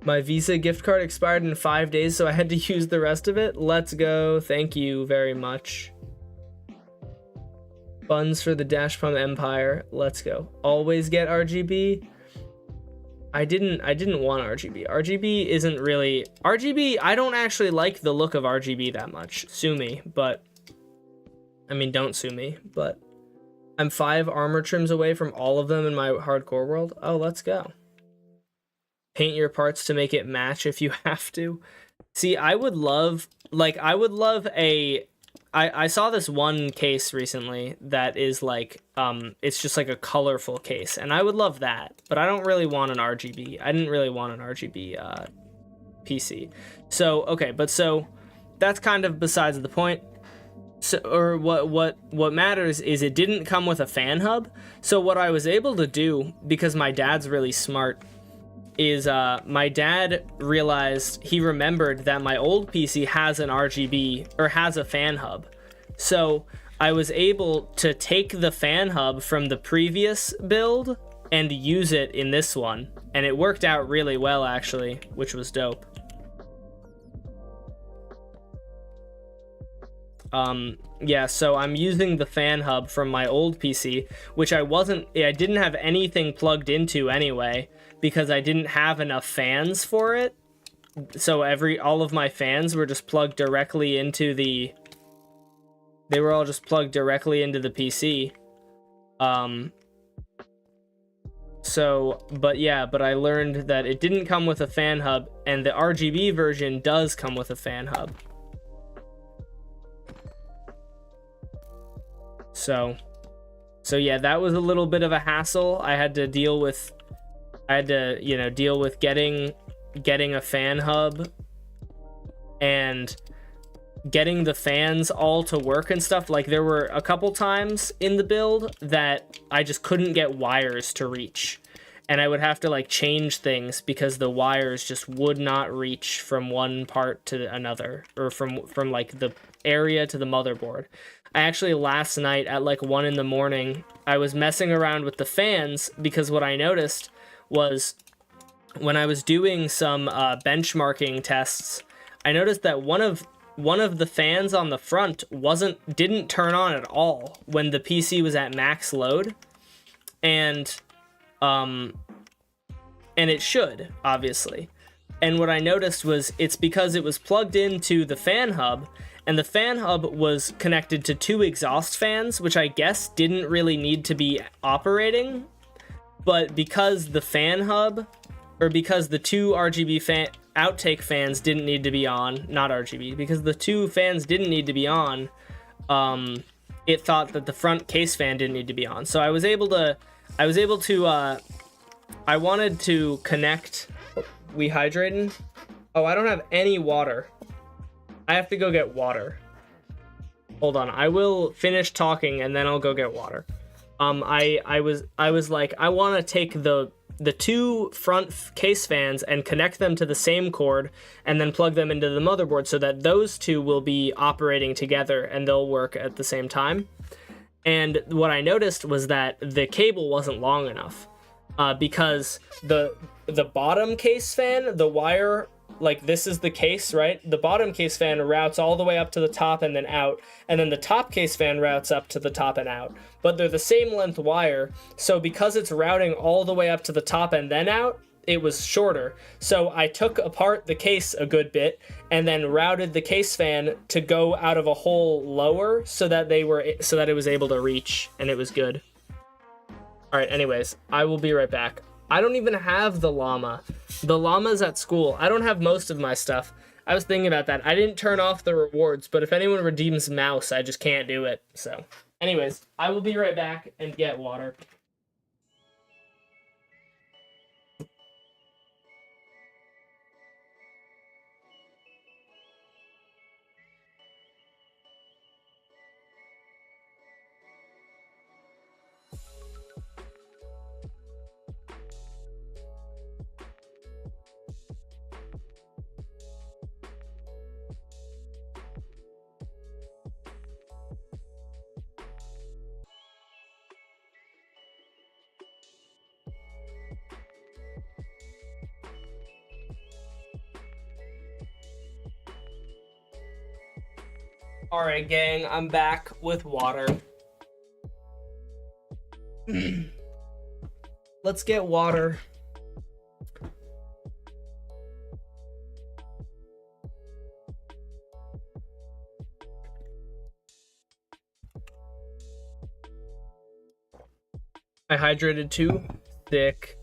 My Visa gift card expired in 5 days, so I had to use the rest of it. Let's go. Thank you very much. Buns for the Dash Pump Empire. Let's go. Always get RGB. I didn't want RGB. RGB isn't really... RGB, I don't actually like the look of RGB that much. Sue me, but... I mean, don't sue me, but... I'm 5 armor trims away from all of them in my hardcore world. Oh, let's go. Paint your parts to make it match if you have to. See, I would love a... I saw this one case recently that is like, it's just like a colorful case, and I would love that, but I don't really want an RGB. I didn't really want an RGB PC. So, okay, but so that's kind of besides the point. So, or what matters is it didn't come with a fan hub. So what I was able to do, because my dad's really smart, is my dad realized, he remembered that my old PC has an RGB, or has a fan hub. So I was able to take the fan hub from the previous build and use it in this one. And it worked out really well, actually, which was dope. Yeah, so I'm using the fan hub from my old PC, which I didn't have anything plugged into anyway, because I didn't have enough fans for it. So all of my fans were just plugged directly into the PC. But I learned that it didn't come with a fan hub, and the RGB version does come with a fan hub. So yeah, that was a little bit of a hassle. I had to deal with getting a fan hub and getting the fans all to work and stuff. Like, there were a couple times in the build that I just couldn't get wires to reach, and I would have to like change things because the wires just would not reach from one part to another, or from like the area to the motherboard. I actually, last night at like 1 a.m, I was messing around with the fans, because what I noticed was, when I was doing some benchmarking tests, I noticed that one of the fans on the front didn't turn on at all when the PC was at max load, and it should, obviously. And what I noticed was, it's because it was plugged into the fan hub, and the fan hub was connected to 2 exhaust fans, which I guess didn't really need to be operating. But because the fan hub, or because the 2 RGB outtake fans didn't need to be on, not RGB, because the 2 fans didn't need to be on, it thought that the front case fan didn't need to be on. So I wanted to connect. We hydrating? Oh, I don't have any water. I have to go get water. Hold on, I will finish talking and then I'll go get water. I was like, I want to take the 2 front case fans and connect them to the same cord, and then plug them into the motherboard so that those 2 will be operating together and they'll work at the same time. And what I noticed was that the cable wasn't long enough, because the bottom case fan, the wire like this is the case, right? The bottom case fan routes all the way up to the top and then out, and then the top case fan routes up to the top and out. But they're the same length wire, so because it's routing all the way up to the top and then out, it was shorter. So I took apart the case a good bit and then routed the case fan to go out of a hole lower so that it was able to reach, and it was good. All right, anyways, I will be right back. I don't even have the llama. The llama's at school. I don't have most of my stuff. I was thinking about that. I didn't turn off the rewards, but if anyone redeems mouse, I just can't do it. So anyways, I will be right back and get water. All right, gang, I'm back with water. Let's get water. I hydrated too. Thick.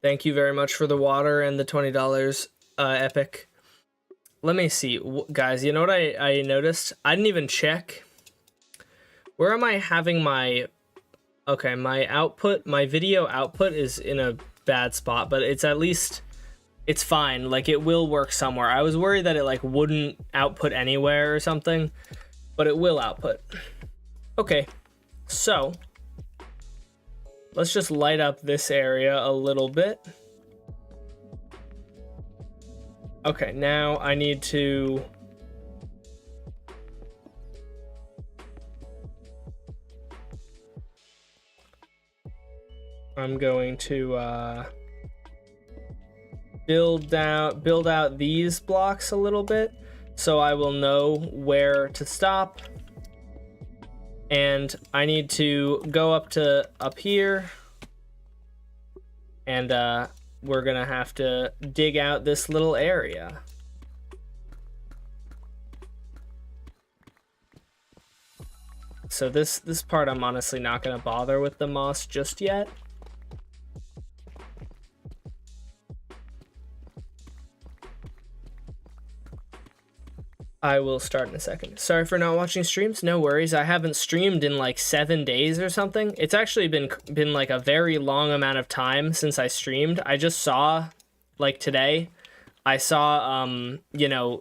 Thank you very much for the water and the $20, Epic. Let me see, guys, you know what I noticed? I didn't even check. Where am I having my... Okay, my output, my video output is in a bad spot, but it's at least... It's fine, like, it will work somewhere. I was worried that it, like, wouldn't output anywhere or something, but it will output. Okay, so... Let's just light up this area a little bit. Okay, now I need to... I'm going to build out these blocks a little bit so I will know where to stop. And I need to go up here, and we're gonna have to dig out this little area. So this part I'm honestly not gonna bother with the moss just yet. I will start in a second. Sorry for not watching streams. No worries. I haven't streamed in like 7 days or something. It's actually been like a very long amount of time since I streamed. I just saw, like today, I saw, you know,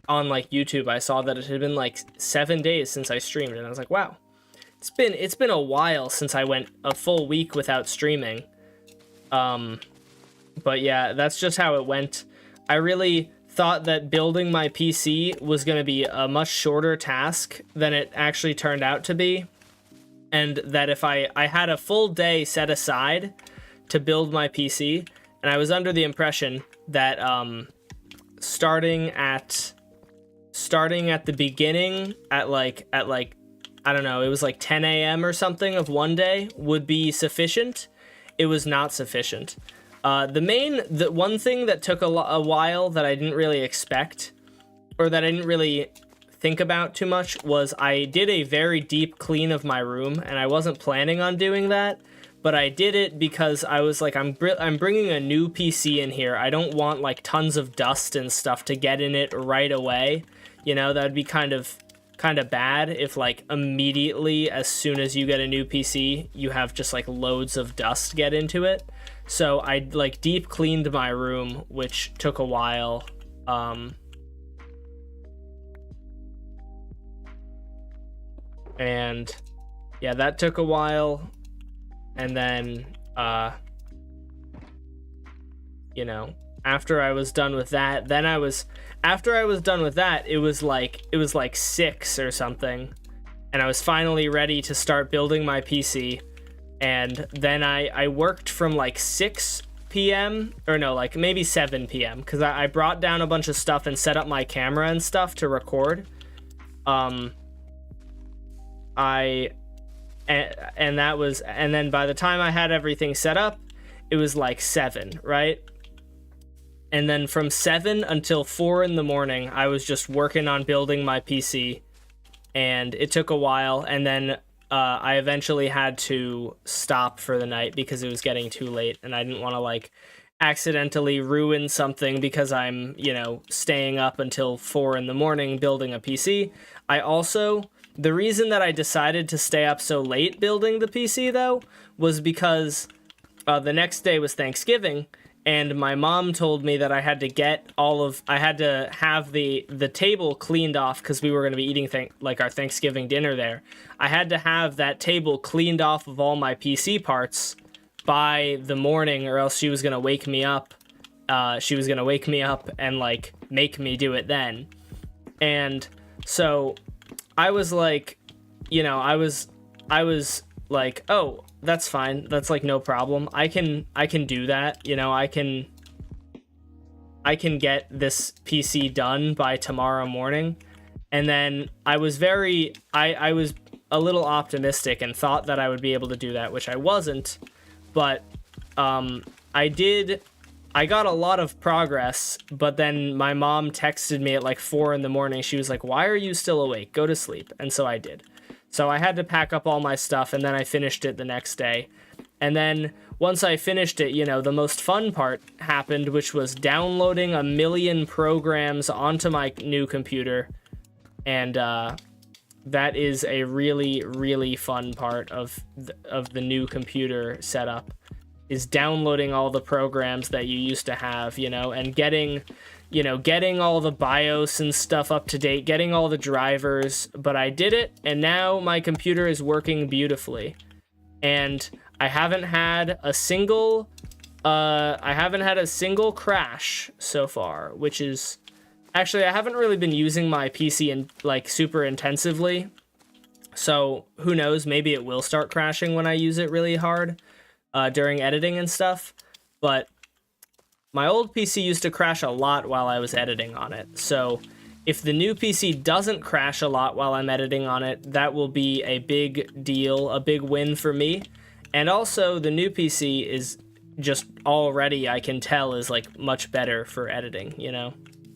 on like YouTube, I saw that it had been like 7 days since I streamed, and I was like, wow, it's been a while since I went a full week without streaming. But yeah, that's just how it went. I really thought that building my PC was going to be a much shorter task than it actually turned out to be, and that if I had a full day set aside to build my PC, and I was under the impression that starting at the beginning at like I don't know, it was like 10 a.m. or something of one day would be sufficient. It was not sufficient. The one thing that took a while that I didn't really expect, or that I didn't really think about too much, was I did a very deep clean of my room, and I wasn't planning on doing that, but I did it because I was like, I'm bringing a new PC in here. I don't want like tons of dust and stuff to get in it right away. You know, that would be kind of bad if like immediately as soon as you get a new PC, you have just like loads of dust get into it. So I like deep cleaned my room, which took a while. And yeah, that took a while. And then, you know, after I was done with that, after I was done with that, it was like 6 or something. And I was finally ready to start building my PC. And then I worked from like 6 p.m. or no, like maybe 7 p.m. because I brought down a bunch of stuff and set up my camera and stuff to record. And then by the time I had everything set up, it was like 7, right? And then from 7 until 4 in the morning, I was just working on building my PC, and it took a while, and then I eventually had to stop for the night because it was getting too late, and I didn't want to like accidentally ruin something because I'm, staying up until 4 in the morning building a PC. The reason that I decided to stay up so late building the PC, though, was because the next day was Thanksgiving, and my mom told me that I had to have the table cleaned off because we were going to be eating our Thanksgiving dinner there. I had to have that table cleaned off of all my PC parts by the morning, or else she was going to wake me up. She was going to wake me up and like make me do it then. And so I was like, I was like, oh, that's fine. That's like no problem. I can do that. I can get this PC done by tomorrow morning. And then I was I was a little optimistic and thought that I would be able to do that, which I wasn't. But I got a lot of progress, but then my mom texted me at like 4 in the morning. She was like, why are you still awake? Go to sleep. And so I did. So I had to pack up all my stuff, and then I finished it the next day. And then once I finished it, the most fun part happened, which was downloading 1 million programs onto my new computer. And that is a really, really fun part of the new computer setup, is downloading all the programs that you used to have, and getting all the BIOS and stuff up to date, getting all the drivers. But I did it, and now my computer is working beautifully. And I haven't had a single crash so far, which is actually, I haven't really been using my PC in like super intensively. So who knows, maybe it will start crashing when I use it really hard during editing and stuff. But my old PC used to crash a lot while I was editing on it. So if the new PC doesn't crash a lot while I'm editing on it, that will be a big deal, a big win for me. And also the new PC is just already, I can tell, is like much better for editing,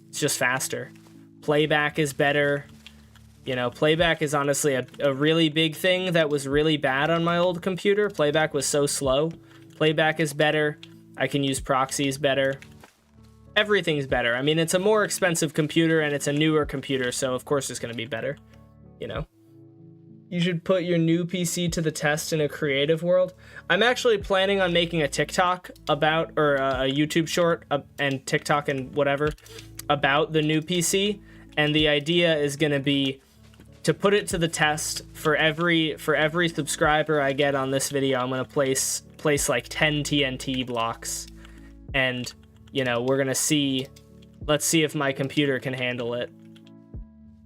It's just faster. Playback is better. Playback is honestly a really big thing that was really bad on my old computer. Playback was so slow. Playback is better. I can use proxies better. Everything's better. I mean, it's a more expensive computer and it's a newer computer, so of course it's going to be better, You should put your new PC to the test in a creative world. I'm actually planning on making a TikTok about, or a YouTube short and TikTok and whatever, about the new PC. And the idea is going to be to put it to the test for every subscriber I get on this video. I'm going to place like 10 TNT blocks, and we're going to let's see if my computer can handle it.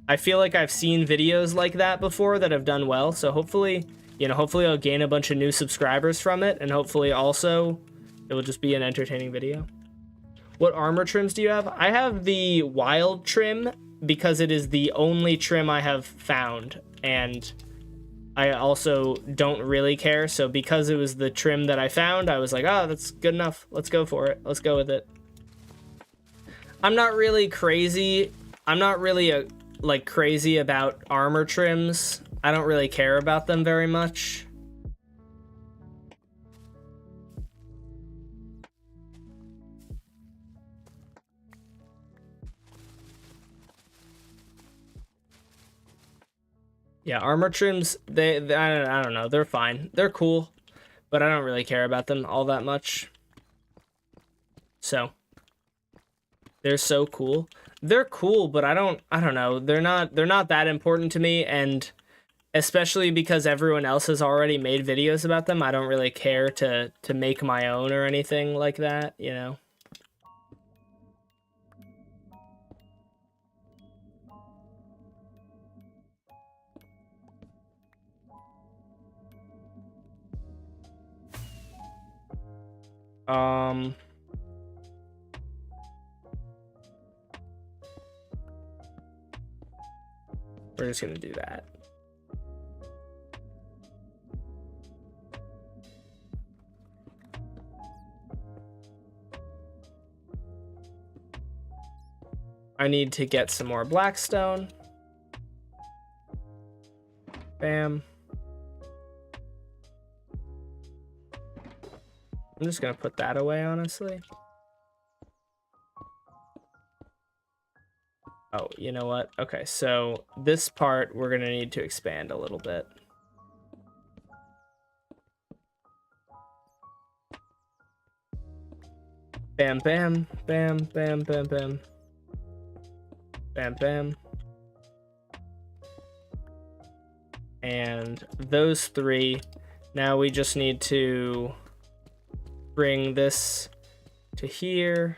I feel like I've seen videos like that before that have done well, so hopefully I'll gain a bunch of new subscribers from it, and hopefully also it will just be an entertaining video. What armor trims do you have? I have the wild trim because it is the only trim I have found, and I also don't really care. So because it was the trim that I found, I was like, oh, that's good enough. Let's go for it. Let's go with it. I'm not really crazy. I'm not really crazy about armor trims. I don't really care about them very much. Yeah, armor trims, I don't know, they're fine. They're cool, but I don't really care about them all that much. So, they're so cool. They're cool, but I don't know. They're not that important to me, and especially because everyone else has already made videos about them, I don't really care to make my own or anything like that, We're just gonna do that. I need to get some more blackstone. Bam. I'm just gonna put that away, honestly. Oh, you know what? Okay, so this part we're gonna need to expand a little bit. Bam, bam, bam, bam, bam, bam. Bam, bam. And those three. Now we just need to bring this to here.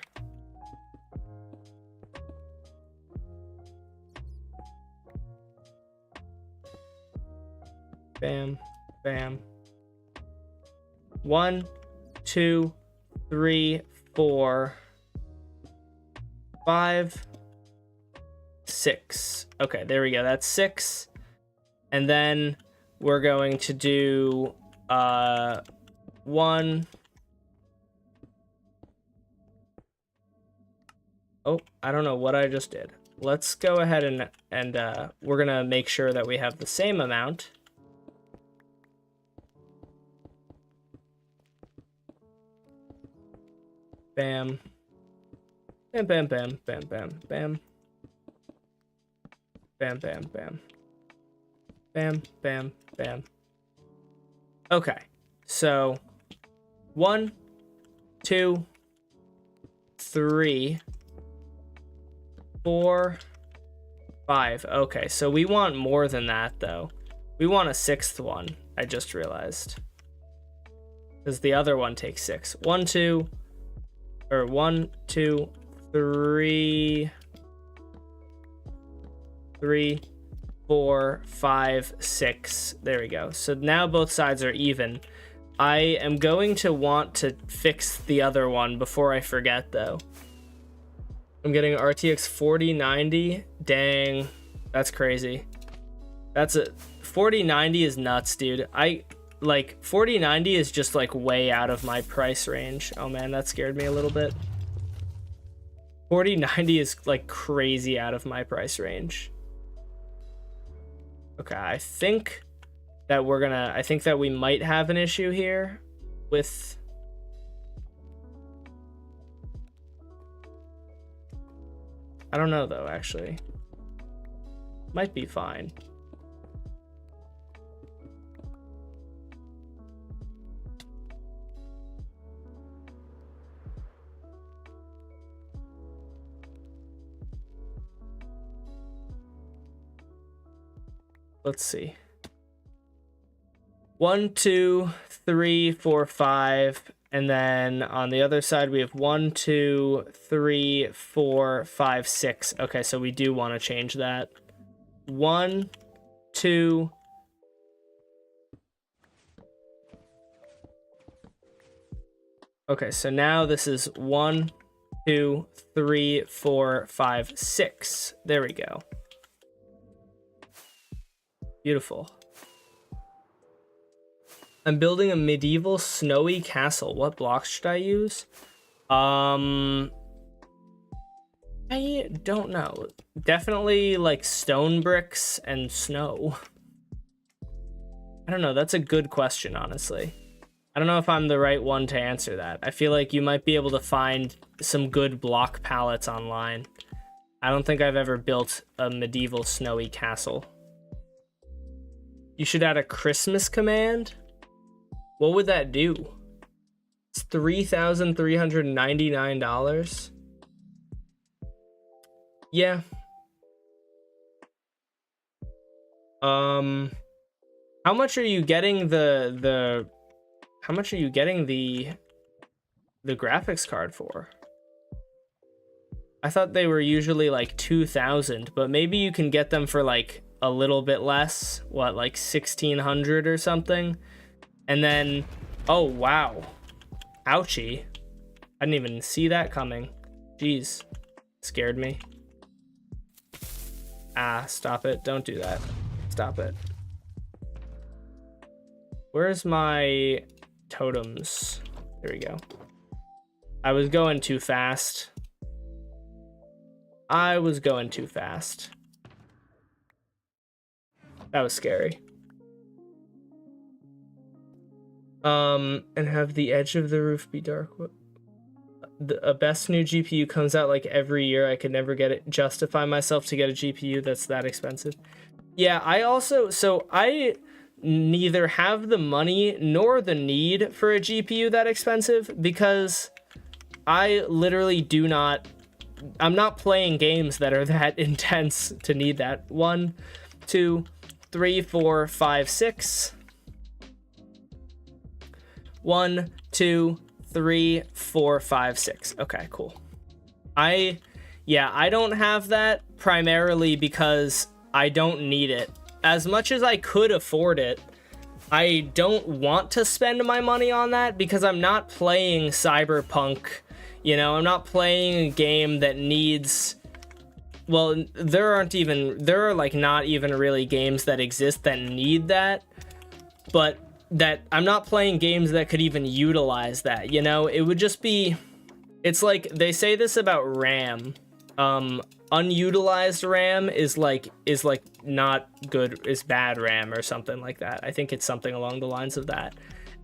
Bam, bam. 1, 2, 3, 4, 5, 6. Okay, there we go. That's 6. And then we're going to do 1. Oh, I don't know what I just did. Let's go ahead and we're gonna make sure that we have the same amount. Bam. Bam, bam, bam, bam, bam, bam. Bam, bam, bam. Bam, bam, bam. Okay, so 1, 2, 3, 4, 5. Okay, so we want more than that, though. We want a 6th one, I just realized. Because the other one takes 6. 1, 2, 3, 4, 5, 6. There we go. So now both sides are even. I am going to want to fix the other one before I forget, though. I'm getting RTX 4090. Dang, that's crazy. That's a 4090 is nuts, dude. Like 4090 is just like way out of my price range. Oh man, that scared me a little bit. 4090 is like crazy out of my price range. Okay, I think that we might have an issue here with I don't know though, actually. Might be fine. Let's see. 1, 2, 3, 4, 5, and then on the other side we have 1, 2, 3, 4, 5, 6. Okay, so we do want to change that. 1, 2. Okay, so now this is 1, 2, 3, 4, 5, 6. There we go. Beautiful. I'm building a medieval snowy castle. What blocks should I use? I don't know. Definitely like stone bricks and snow. I don't know. That's a good question, honestly. I don't know if I'm the right one to answer that. I feel like you might be able to find some good block palettes online. I don't think I've ever built a medieval snowy castle. You should add a Christmas command. What would that do? It's $3,399. Yeah. How much are you getting the graphics card for? I thought they were usually like 2,000, but maybe you can get them for like a little bit less. What, like 1,600 or something? And then, oh wow, ouchie. I didn't even see that coming. Jeez. Scared me. Ah, stop it. Don't do that. Stop it. Where's my totems? There we go. I was going too fast. I was going too fast. That was scary. And have the edge of the roof be dark. A best new GPU comes out like every year. I could never get it. Justify myself to get a GPU that's that expensive. Yeah, I neither have the money nor the need for a GPU that expensive because I literally do not. I'm not playing games that are that intense to need that. 1, 2, 3, 4, 5, 6. 1, 2, 3, 4, 5, 6. Okay, cool. I don't have that primarily because I don't need it. As much as I could afford it, I don't want to spend my money on that because I'm not playing Cyberpunk. You know, I'm not playing a game that needs... Well, there are like not even really games that exist that need that. But that I'm not playing games that could even utilize that, you know? It would just be... It's like, they say this about RAM. Unutilized RAM is like not good, is bad RAM or something like that. I think it's something along the lines of that.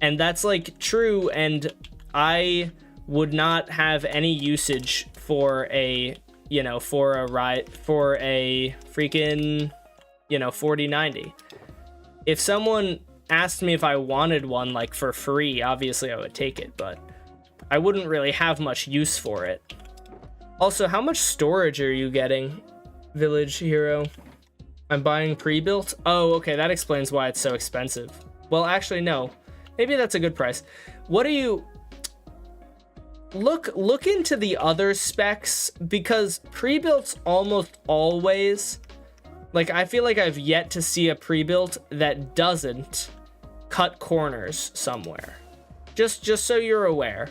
And that's like true, and I would not have any usage for a, you know, for a freaking, you know, 4090. If someone asked me if I wanted one like for free, obviously I would take it, but I wouldn't really have much use for it. Also, how much storage are you getting, Village Hero? I'm buying pre-built. Oh, okay, that explains why it's so expensive. Well, actually, no. Maybe that's a good price. What do you... Look into the other specs, because pre-builts almost always... Like, I feel like I've yet to see a pre-built that doesn't cut corners somewhere. Just so you're aware.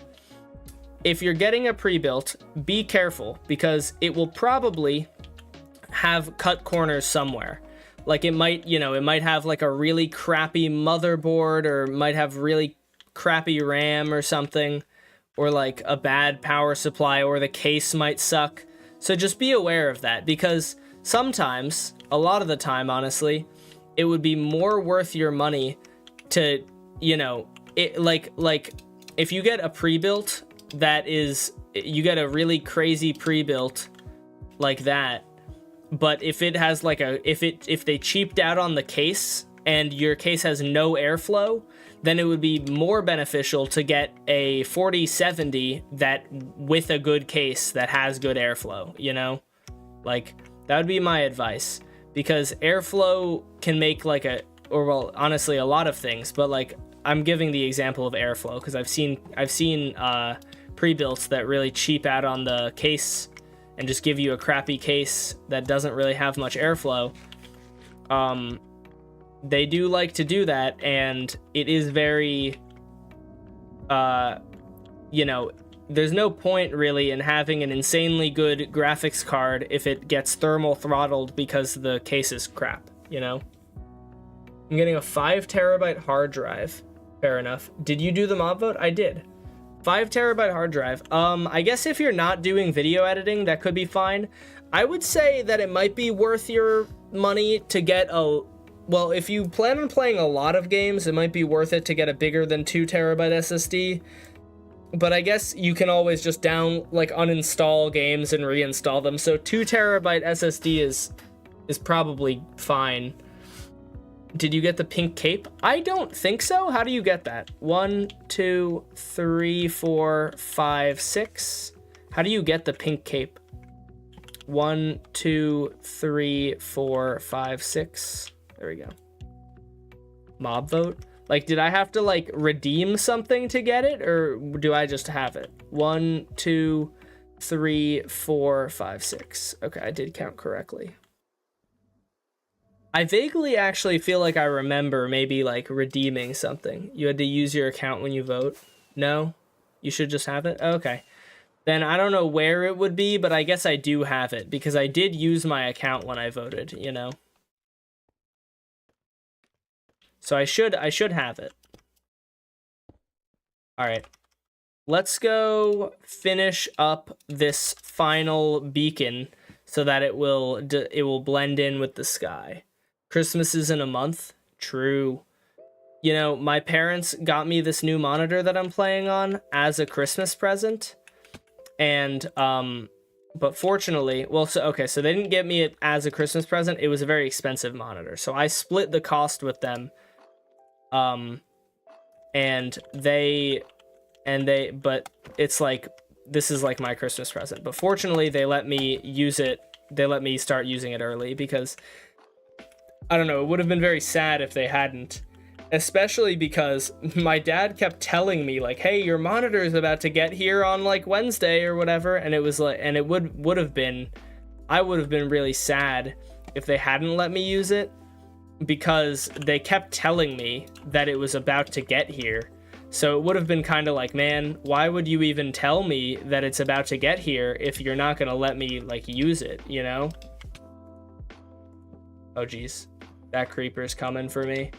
If you're getting a pre-built, be careful, because it will probably have cut corners somewhere. Like it might, you know, it might have like a really crappy motherboard, or might have really crappy RAM or something, or like a bad power supply, or the case might suck. So just be aware of that, because sometimes, a lot of the time, honestly, it would be more worth your money to, you know, it like if you get a pre-built that is, you get a really crazy pre-built like that, but if it has like a, if they cheaped out on the case and your case has no airflow, then it would be more beneficial to get a 4070 that with a good case that has good airflow, you know? Like, that would be my advice, because airflow can make like a, or well, honestly, a lot of things, but like, I'm giving the example of airflow because I've seen pre-builts that really cheap out on the case and just give you a crappy case that doesn't really have much airflow. They do like to do that, and it is very, you know, there's no point really in having an insanely good graphics card if it gets thermal throttled because the case is crap, you know? I'm getting a 5 terabyte hard drive. Fair enough. Did you do the mob vote? I did. 5 terabyte hard drive. I guess if you're not doing video editing, that could be fine. I would say that it might be worth your money to get a, well, if you plan on playing a lot of games, it might be worth it to get a bigger than 2 terabyte SSD. But I guess you can always just uninstall games and reinstall them. So 2 terabyte SSD is probably fine. Did you get the pink cape? I don't think so. How do you get that? 1, 2, 3, 4, 5, 6. How do you get the pink cape? 1, 2, 3, 4, 5, 6. There we go. Mob vote? Like, did I have to like redeem something to get it, or do I just have it? 1, 2, 3, 4, 5, 6. Okay, I did count correctly. I vaguely actually feel like I remember maybe like redeeming something. You had to use your account when you vote. No? You should just have it? Okay. then I don't know where it would be, but I guess I do have it because I did use my account when I voted, you know? So I should have it. All right. Let's go finish up this final beacon so that it will blend in with the sky. Christmas is in a month. True. You know, my parents got me this new monitor that I'm playing on as a Christmas present. And but fortunately, well, so they didn't get me it as a Christmas present. It was a very expensive monitor. So I split the cost with them. But it's like, this is like my Christmas present. But fortunately, they let me use it. They let me start using it early because, I don't know, it would have been very sad if they hadn't. Especially because my dad kept telling me, like, hey, your monitor is about to get here on, like, Wednesday or whatever. And it was like, and it would have been, I would have been really sad if they hadn't let me use it because they kept telling me that it was about to get here. So it would have been kind of like, man, why would you even tell me that it's about to get here if you're not going to let me, like, use it, you know? Oh, geez. That creeper's coming for me.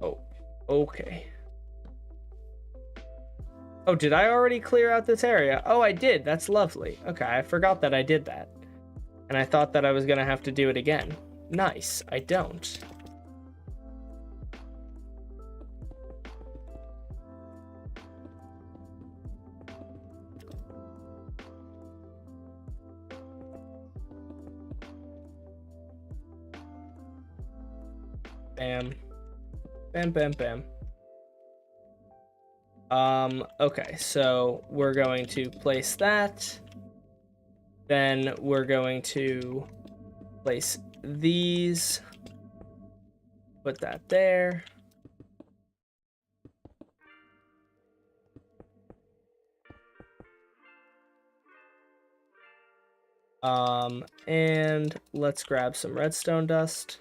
Oh, okay. Oh, did I already clear out this area? Oh, I did. That's lovely. Okay, I forgot that I did that. And I thought that I was gonna have to do it again. Nice, I don't. Bam. Bam, bam, bam. Okay, so we're going to place that. Then we're going to place these. Put that there. And let's grab some redstone dust.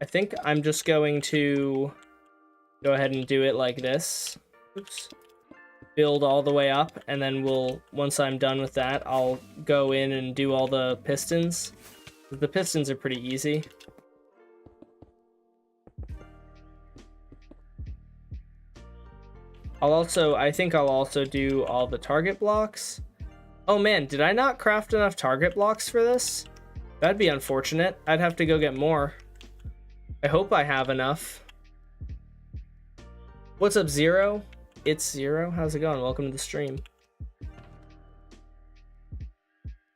I think I'm just going to go ahead and do it like this. Oops. Build all the way up, and then once I'm done with that, I'll go in and do all the pistons. The pistons are pretty easy. I think I'll also do all the target blocks. Oh man, did I not craft enough target blocks for this? That'd be unfortunate. I'd have to go get more. I hope I have enough. What's up, Zero? It's Zero. How's it going? Welcome to the stream.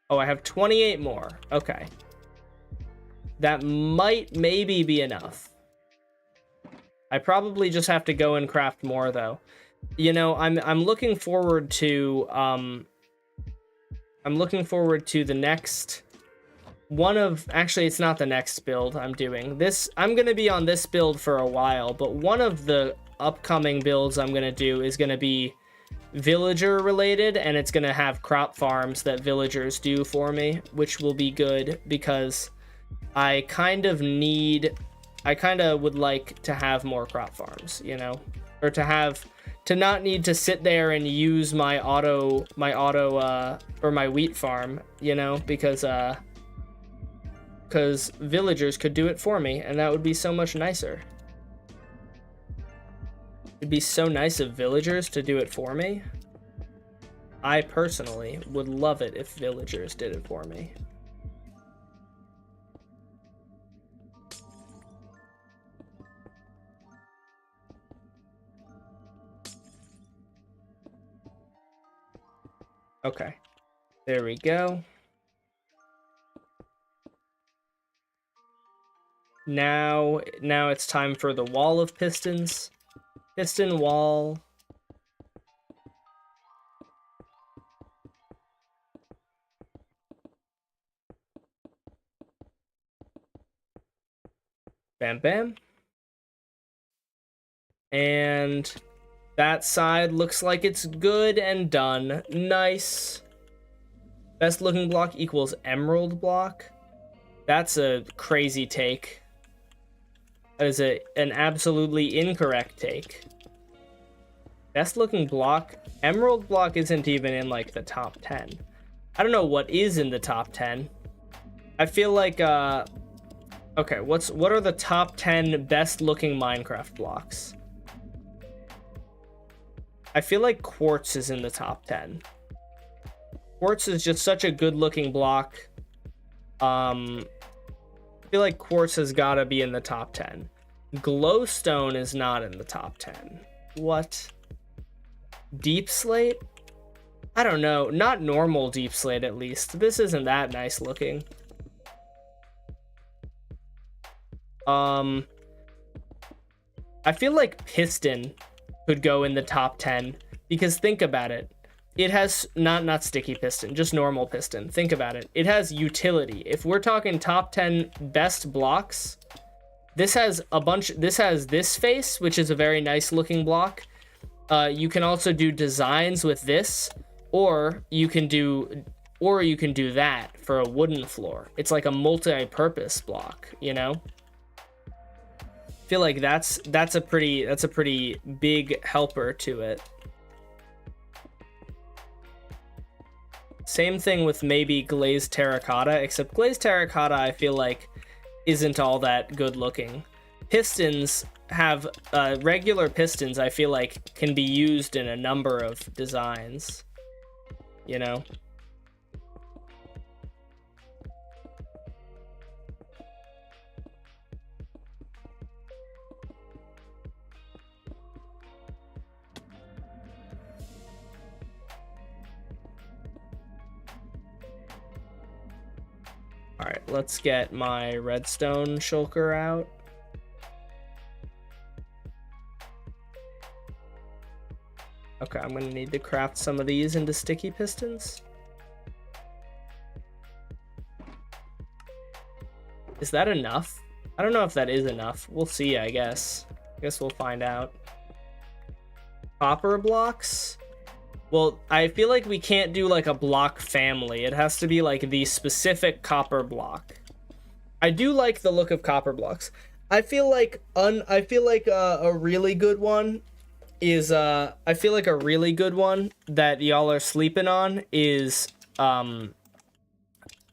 Oh, I have 28 more. Okay. That might maybe be enough. I probably just have to go and craft more though. You know, I'm looking forward to the next one of, actually it's not the next build I'm doing. I'm going to be on this build for a while, but one of the upcoming builds I'm going to do is going to be villager related, and it's going to have crop farms that villagers do for me, which will be good because I kind of would like to have more crop farms, you know, or to not need to sit there and use my wheat farm, you know, because villagers could do it for me, and that would be so much nicer. It'd be so nice of villagers to do it for me. I personally would love it if villagers did it for me. Okay, there we go. Now it's time for the wall of pistons. Piston wall. Bam, bam. And that side looks like it's good and done. Nice. Best looking block equals emerald block. That's a crazy take. That is an absolutely incorrect take. Best looking block? Emerald block isn't even in like the top 10. I don't know what is in the top 10. I feel like okay, what are the top 10 best looking Minecraft blocks? I feel like quartz is in the top 10. Quartz is just such a good looking block. I feel like quartz has got to be in the top 10. Glowstone is not in the top 10. What? Deep slate? I don't know. Not normal deep slate, at least. This isn't that nice looking. I feel like piston could go in the top 10 because think about it. It has not sticky piston, just normal piston. Think about it. It has utility. If we're talking top 10 best blocks, this has a bunch. This has this face, which is a very nice looking block. You can also do designs with this, or you can do that for a wooden floor. It's like a multi-purpose block, you know? I feel like that's a pretty big helper to it. Same thing with maybe glazed terracotta, except glazed terracotta I feel like isn't all that good looking. Pistons have regular pistons I feel like can be used in a number of designs, you know? All right, let's get my redstone shulker out. Okay, I'm gonna need to craft some of these into sticky pistons. Is that enough? I don't know if that is enough. We'll see, I guess. I guess we'll find out. Copper blocks? Well, I feel like we can't do like a block family. It has to be like the specific copper block. I do like the look of copper blocks. I feel like a really good one is that y'all are sleeping on is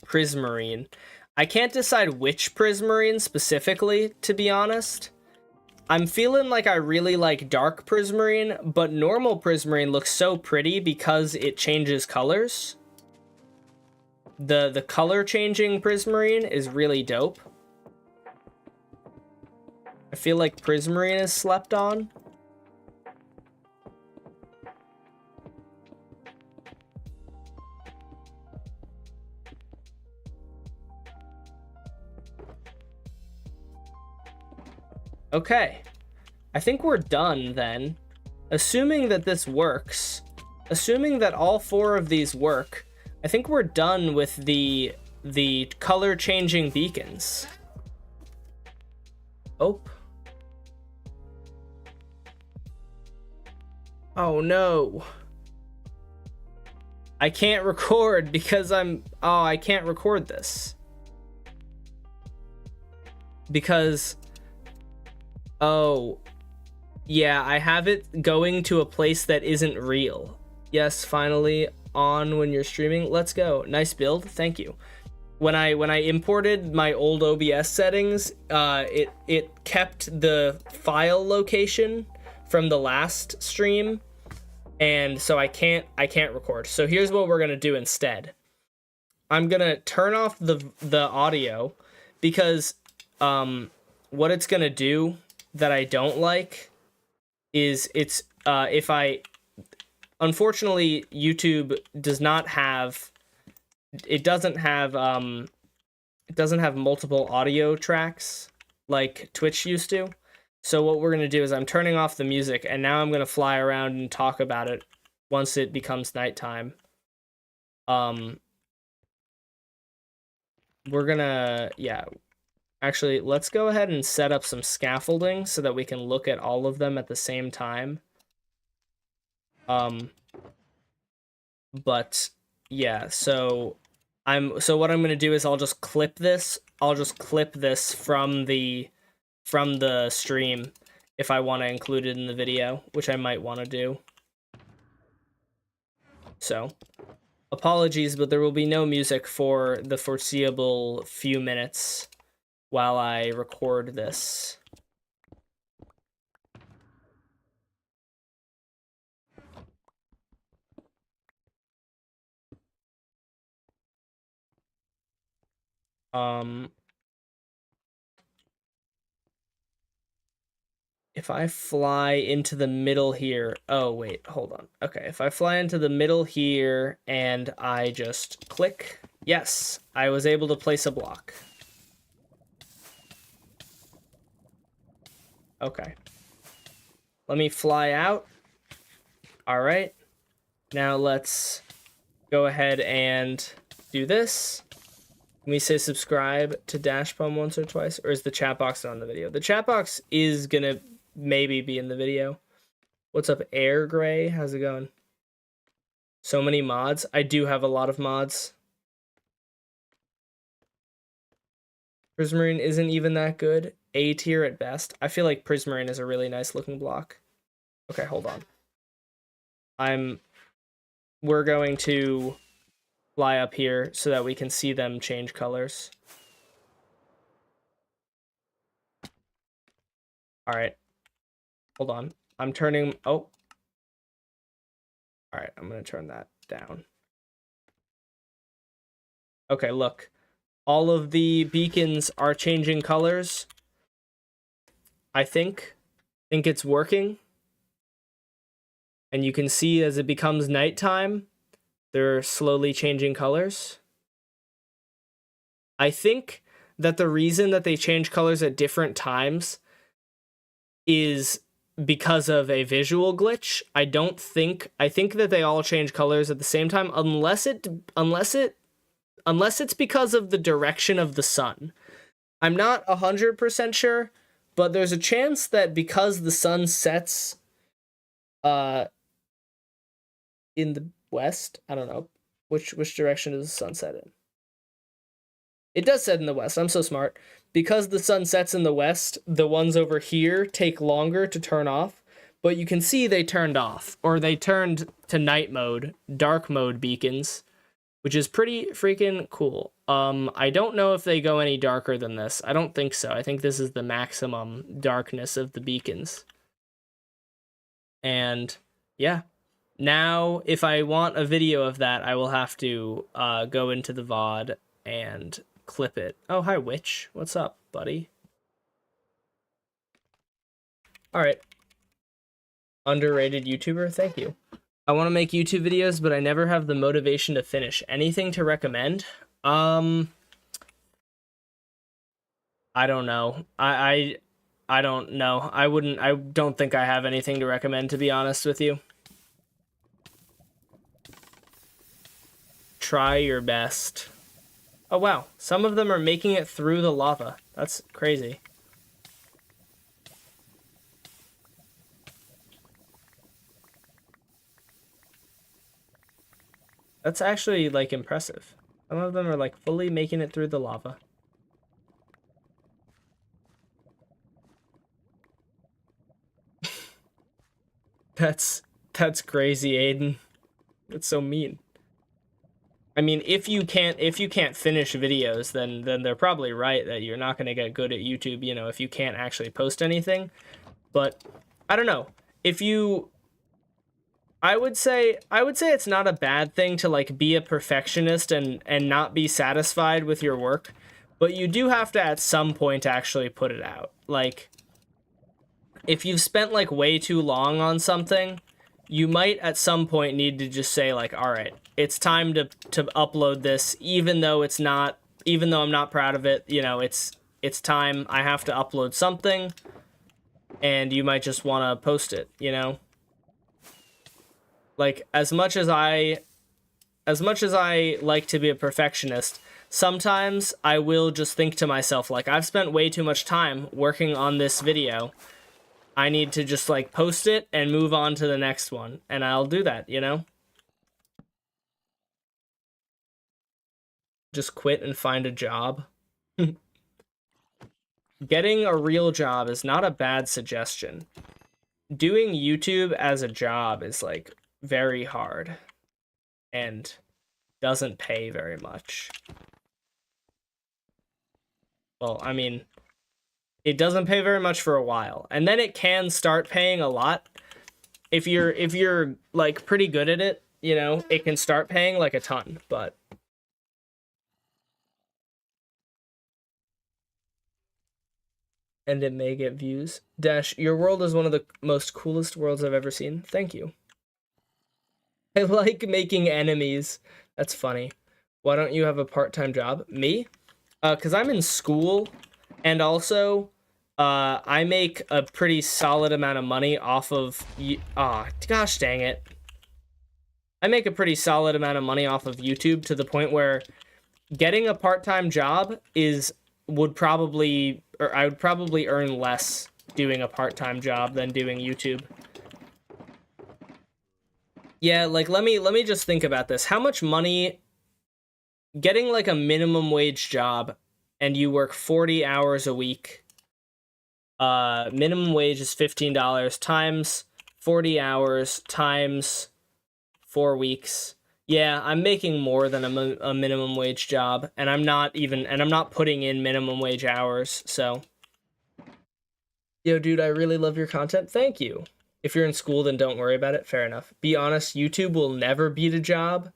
prismarine. I can't decide which prismarine specifically, to be honest. I'm feeling like I really like dark prismarine, but normal prismarine looks so pretty because it changes colors. The color changing prismarine is really dope. I feel like prismarine is slept on. Okay, I think we're done then. Assuming that this works, assuming that all 4 of these work, I think we're done with the color changing beacons. Oh. Oh no. I can't record because I can't record this. Because oh, yeah, I have it going to a place that isn't real. Yes, finally on when you're streaming. Let's go. Nice build. Thank you. When I imported my old OBS settings, it kept the file location from the last stream, and so I can't record. So here's what we're gonna do instead. I'm gonna turn off the audio because what it's gonna do that I don't like is it's if I unfortunately YouTube doesn't have multiple audio tracks like Twitch used to. So what we're gonna do is I'm turning off the music, and now I'm gonna fly around and talk about it once it becomes nighttime. We're gonna Actually, let's go ahead and set up some scaffolding so that we can look at all of them at the same time. But yeah, so what I'm gonna do is I'll just clip this. I'll just clip this from the stream if I want to include it in the video, which I might want to do. So, apologies, but there will be no music for the foreseeable few minutes while I record this. If I fly into the middle here, oh wait, hold on. Okay, if I fly into the middle here and I just click, yes, I was able to place a block. Okay. Let me fly out. All right. Now let's go ahead and do this. Can we say subscribe to Dashpalm once or twice? Or is the chat box on the video? The chat box is gonna maybe be in the video. What's up, Air Gray? How's it going? So many mods. I do have a lot of mods. Prismarine isn't even that good. A tier at best. I feel like Prismarine is a really nice looking block. Okay, hold on. We're going to fly up here so that we can see them change colors. All right. Hold on. I'm turning, oh. All right, I'm gonna turn that down. Okay, look. All of the beacons are changing colors. I think it's working. And you can see as it becomes nighttime, they're slowly changing colors. I think that the reason that they change colors at different times is because of a visual glitch. I think that they all change colors at the same time, unless it's because of the direction of the sun. I'm not 100% sure, but there's a chance that because the sun sets in the west, I don't know, which direction does the sun set in? It does set in the west. I'm so smart. Because the sun sets in the west, the ones over here take longer to turn off, but you can see they turned off, or they turned to night mode, dark mode beacons, which is pretty freaking cool. I don't know if they go any darker than this. I don't think so. I think this is the maximum darkness of the beacons. And yeah, now if I want a video of that, I will have to go into the VOD and clip it. Oh, hi, Witch. What's up, buddy? All right. Underrated YouTuber, thank you. I want to make YouTube videos, but I never have the motivation to finish. Anything to recommend? I don't know. I don't know. I don't think I have anything to recommend, to be honest with you. Try your best. Oh, wow. Some of them are making it through the lava. That's crazy. That's actually, like, impressive. Some of them are, like, fully making it through the lava. That's crazy, Aiden. That's so mean. I mean, if you can't finish videos, then they're probably right that you're not going to get good at YouTube, you know, if you can't actually post anything. But I don't know. I would say it's not a bad thing to, like, be a perfectionist and not be satisfied with your work, but you do have to at some point actually put it out. Like, if you've spent, like, way too long on something, you might at some point need to just say, like, all right, it's time to upload this, even though I'm not proud of it, you know, it's time. I have to upload something, and you might just want to post it, you know? Like, as much as I as much as I like to be a perfectionist, sometimes I will just think to myself, like, I've spent way too much time working on this video. I need to just, like, post it and move on to the next one. And I'll do that, you know? Just quit and find a job. Getting a real job is not a bad suggestion. Doing YouTube as a job is, like, very hard and doesn't pay very much. Well, I mean, it doesn't pay very much for a while, and then it can start paying a lot. If you're like pretty good at it, you know, it can start paying like a ton, but and it may get views. Dash, your world is one of the most coolest worlds I've ever seen. Thank you. I like making enemies. That's funny. Why don't you have a part-time job? Me? Because I'm in school, and also, I make a pretty solid amount of money off of... gosh dang it. I make a pretty solid amount of money off of YouTube to the point where getting a part-time job would probably... or I would probably earn less doing a part-time job than doing YouTube. Yeah, like, let me just think about this. How much money... Getting, like, a minimum wage job, and you work 40 hours a week, minimum wage is $15 times 40 hours times 4 weeks. Yeah, I'm making more than a minimum wage job, and I'm not putting in minimum wage hours, so. Yo, dude, I really love your content. Thank you. If you're in school, then don't worry about it. Fair enough. Be honest, YouTube will never beat a job.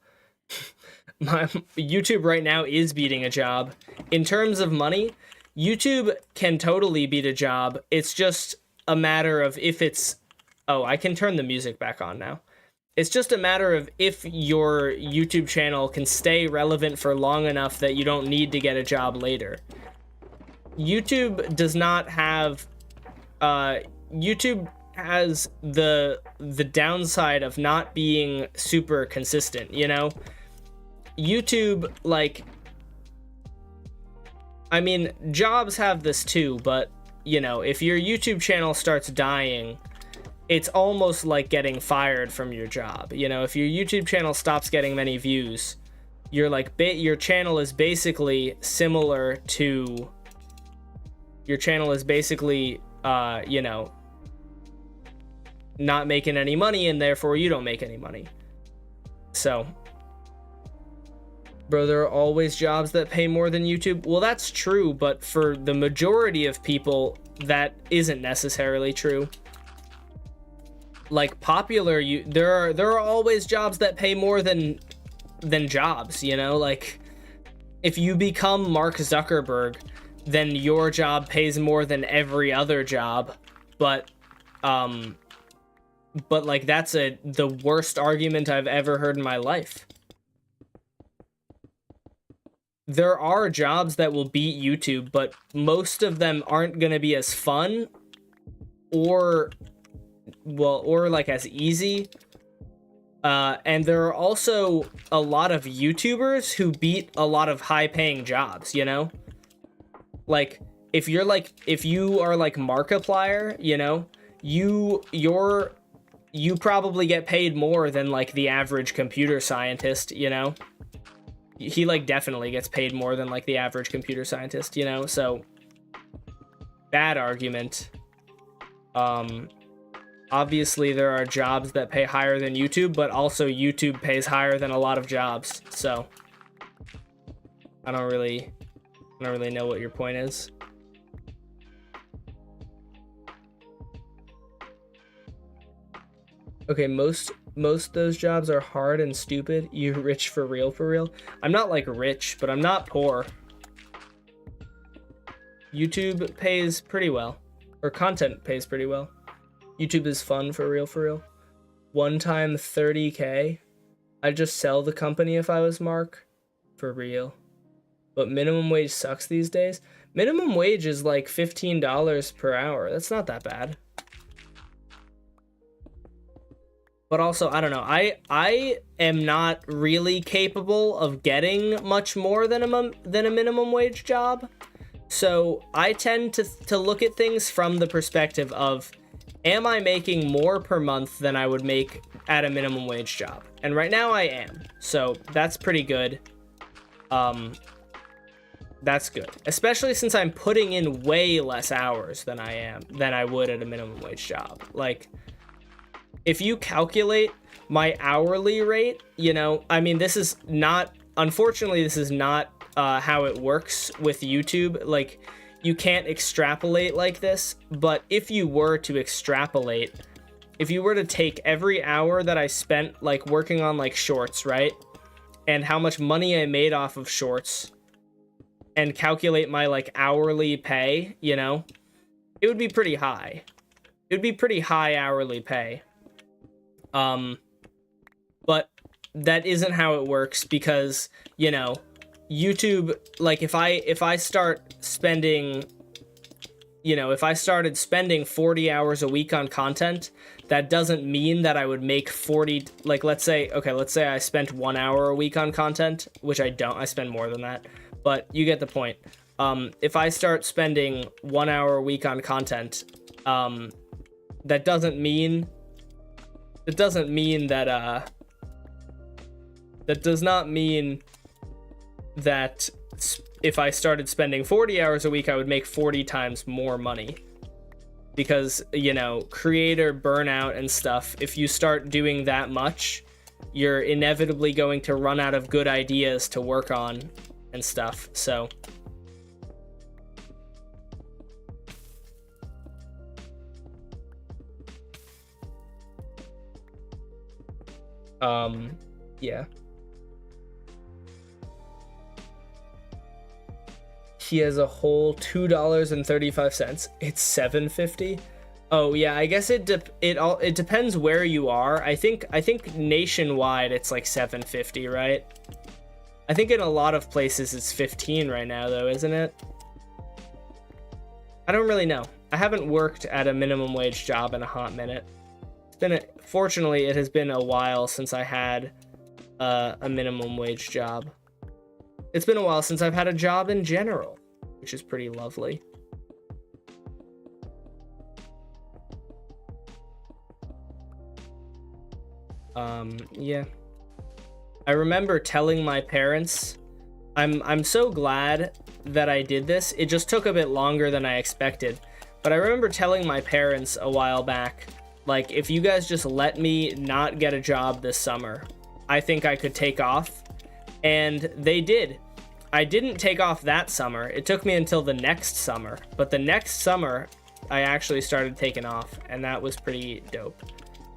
My YouTube right now is beating a job. In terms of money, YouTube can totally beat a job. It's just a matter of if it's... Oh, I can turn the music back on now. It's just a matter of if your YouTube channel can stay relevant for long enough that you don't need to get a job later. YouTube does not have... YouTube has the downside of not being super consistent, you know? YouTube, like... I mean, jobs have this too, but, you know, if your YouTube channel starts dying, it's almost like getting fired from your job. You know, if your YouTube channel stops getting many views, you're like, your channel is basically similar to... Your channel is basically, you know, not making any money, and therefore you don't make any money. So... Bro, there are always jobs that pay more than YouTube. Well, that's true, but for the majority of people, that isn't necessarily true. Like, there are always jobs that pay more than jobs, you know? Like, if you become Mark Zuckerberg, then your job pays more than every other job. But like, that's the worst argument I've ever heard in my life. There are jobs that will beat YouTube, but most of them aren't going to be as fun or like as easy. And there are also a lot of YouTubers who beat a lot of high-paying jobs, you know? Like, if you are like Markiplier, you know, you probably get paid more than, like, the average computer scientist, you know? He, like, definitely gets paid more than, like, the average computer scientist, you know? So, bad argument. Obviously, there are jobs that pay higher than YouTube, but also YouTube pays higher than a lot of jobs, so... I don't really know what your point is. Okay, most of those jobs are hard and stupid. You rich for real, for real? I'm not, like, rich, but I'm not poor. YouTube pays pretty well. Or content pays pretty well. YouTube is fun, for real, for real. One time 30K. I'd just sell the company if I was Mark. For real. But minimum wage sucks these days. Minimum wage is like $15 per hour. That's not that bad. But also, I don't know. I am not really capable of getting much more than a minimum wage job. So I tend to look at things from the perspective of, am I making more per month than I would make at a minimum wage job? And right now I am. So that's pretty good. That's good. Especially since I'm putting in way less hours than I would at a minimum wage job. Like, if you calculate my hourly rate, you know, I mean, this is not, unfortunately, this is not how it works with YouTube. Like, you can't extrapolate like this, but if you were to extrapolate, if you were to take every hour that I spent like working on like shorts, right, and how much money I made off of shorts, and calculate my like hourly pay, you know, it would be pretty high. It would be pretty high hourly pay. But that isn't how it works, because, you know, YouTube, like, if I start spending, you know, if I started spending 40 hours a week on content, that doesn't mean that I would make 40, like, let's say I spent 1 hour a week on content, which I don't, I spend more than that, but you get the point. If I start spending 1 hour a week on content, that doesn't mean that, that does not mean that if I started spending 40 hours a week, I would make 40 times more money. Because, you know, creator burnout and stuff, if you start doing that much, you're inevitably going to run out of good ideas to work on and stuff, so. Yeah. He has a whole $2.35. It's $7.50. Oh yeah, I guess it depends where you are. I think nationwide it's like $7.50, right? I think in a lot of places it's 15 right now though, isn't it? I don't really know. I haven't worked at a minimum wage job in a hot minute. Fortunately, it has been a while since I had a minimum wage job. It's been a while since I've had a job in general, which is pretty lovely. Yeah. I remember telling my parents, I'm so glad that I did this. It just took a bit longer than I expected. But I remember telling my parents a while back, like, if you guys just let me not get a job this summer, I think I could take off. And they did. I didn't take off that summer. It took me until the next summer. But the next summer, I actually started taking off, and that was pretty dope.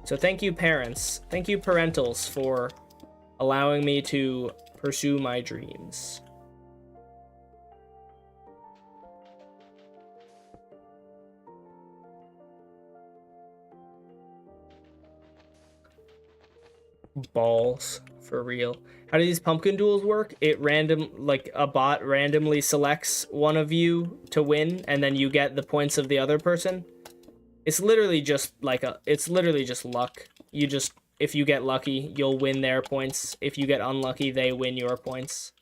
So thank you, parents. Thank you, parentals, for allowing me to pursue my dreams. Balls, for real. How do these pumpkin duels work? A bot randomly selects one of you to win, and then you get the points of the other person. It's literally just luck. If you get lucky, you'll win their points. If you get unlucky, they win your points.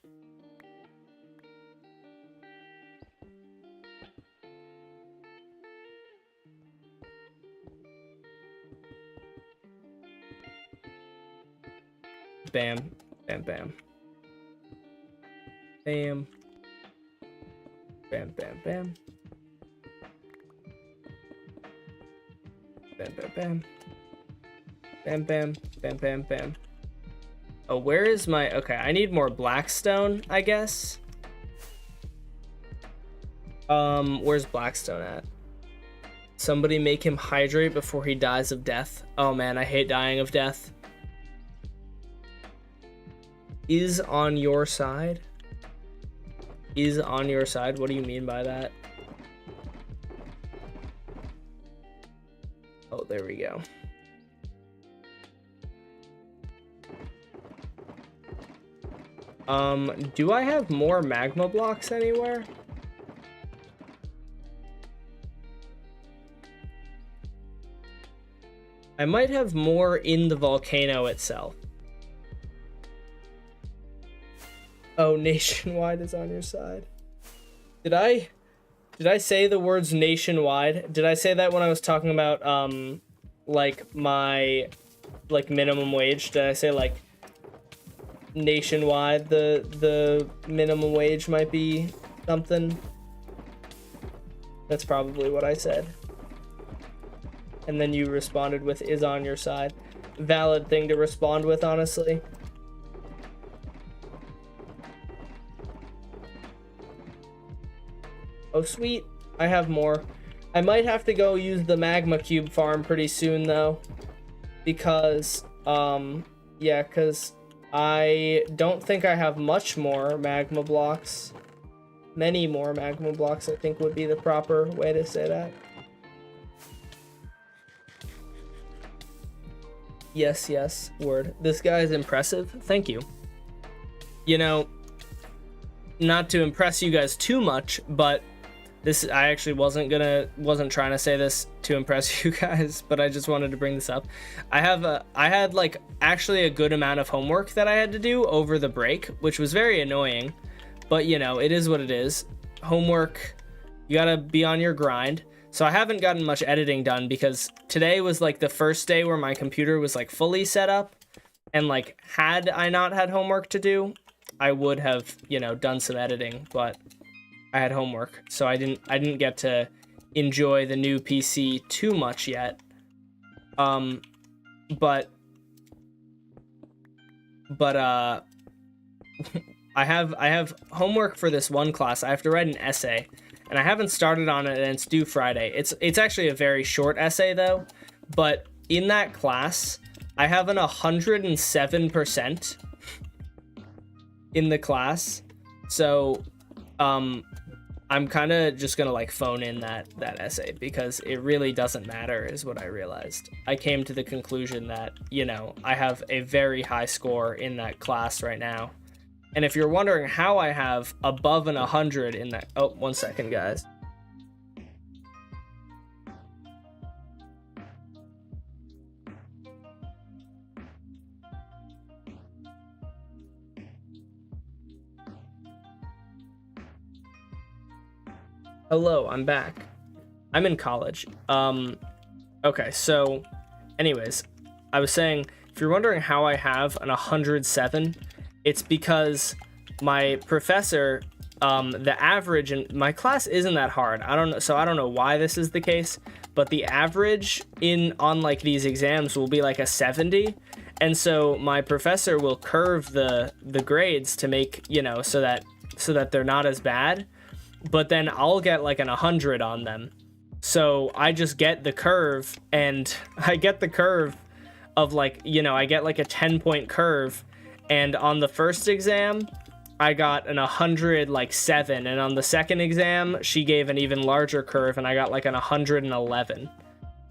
Bam, bam, bam. Bam. Bam, bam, bam. Bam, bam, bam. Bam, bam, bam, bam, bam. Oh, where is my... Okay, I need more Blackstone, I guess. Where's Blackstone at? Somebody make him hydrate before he dies of death. Oh man, I hate dying of death. Is on your side? Is on your side? What do you mean by that? Oh, there we go. Do I have more magma blocks anywhere? I might have more in the volcano itself. Oh, nationwide is on your side. Did I say the words nationwide? Did I say that when I was talking about like my minimum wage? Did I say like nationwide the minimum wage might be something? That's probably what I said. And then you responded with is on your side. Valid thing to respond with, honestly. Oh, sweet. I have more. I might have to go use the magma cube farm pretty soon, though. Because, yeah, because I don't think I have much more magma blocks. Many more magma blocks, I think, would be the proper way to say that. Yes, yes, word. This guy is impressive. Thank you. You know, not to impress you guys too much, but this, I actually wasn't trying to say this to impress you guys, but I just wanted to bring this up. I had like actually a good amount of homework that I had to do over the break, which was very annoying, but you know, it is what it is. Homework, you gotta be on your grind. So I haven't gotten much editing done because today was like the first day where my computer was like fully set up, and like had I not had homework to do, I would have, you know, done some editing, but I had homework, so I didn't get to enjoy the new PC too much yet. But I have homework for this one class. I have to write an essay, and I haven't started on it, and it's due Friday. It's actually a very short essay though, but in that class, I have an 107% in the class. So I'm kind of just gonna like phone in that essay because it really doesn't matter, is what I realized. I came to the conclusion that, you know, I have a very high score in that class right now. And if you're wondering how I have above an 100 in that, oh, 1 second, guys. Hello, I'm back. I'm in college. Okay, so anyways, I was saying, if you're wondering how I have an 107, it's because my professor, the average in my class isn't that hard. I don't know why this is the case, but the average on like these exams will be like a 70. And so my professor will curve the grades to make, you know, so that they're not as bad. But then I'll get like an 100 on them. So I just get the curve, and I get the curve of like, you know, I get like a 10-point curve, and on the first exam, I got an 107, and on the second exam, she gave an even larger curve, and I got like an 111.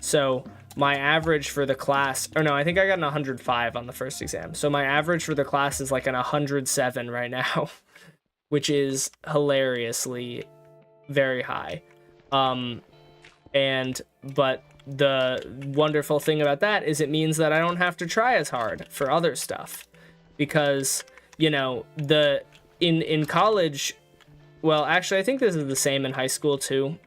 So my average for the class, or no, I think I got an 105 on the first exam. So my average for the class is like an 107 right now. Which is hilariously very high. But the wonderful thing about that is it means that I don't have to try as hard for other stuff. Because, you know, in college, well, actually, I think this is the same in high school too.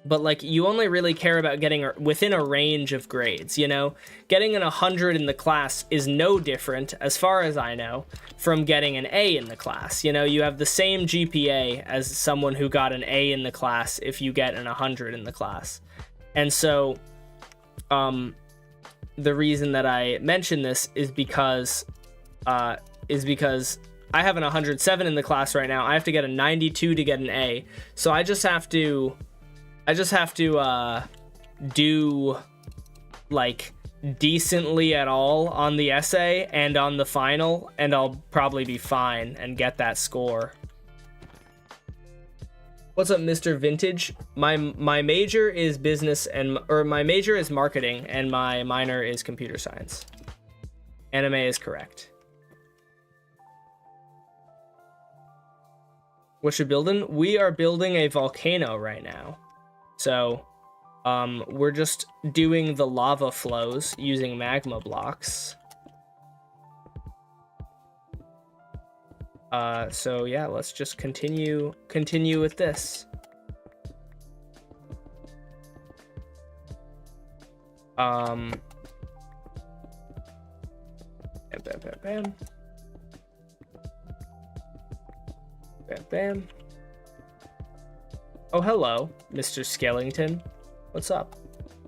But like, you only really care about getting within a range of grades, you know? Getting an 100 in the class is no different, as far as I know, from getting an A in the class. You know, you have the same GPA as someone who got an A in the class if you get an 100 in the class. And so, the reason that I mention this is because I have an 107 in the class right now. I have to get a 92 to get an A. So I just have to do like decently at all on the essay and on the final, and I'll probably be fine and get that score. What's up, Mr. Vintage? My major is my major is marketing, and my minor is computer science. Anime is correct. What you building? We are building a volcano right now. So, We're just doing the lava flows using magma blocks. So yeah, let's just continue with this. Bam, bam, bam, bam. Bam, bam. Oh, hello, Mr. Skellington. What's up?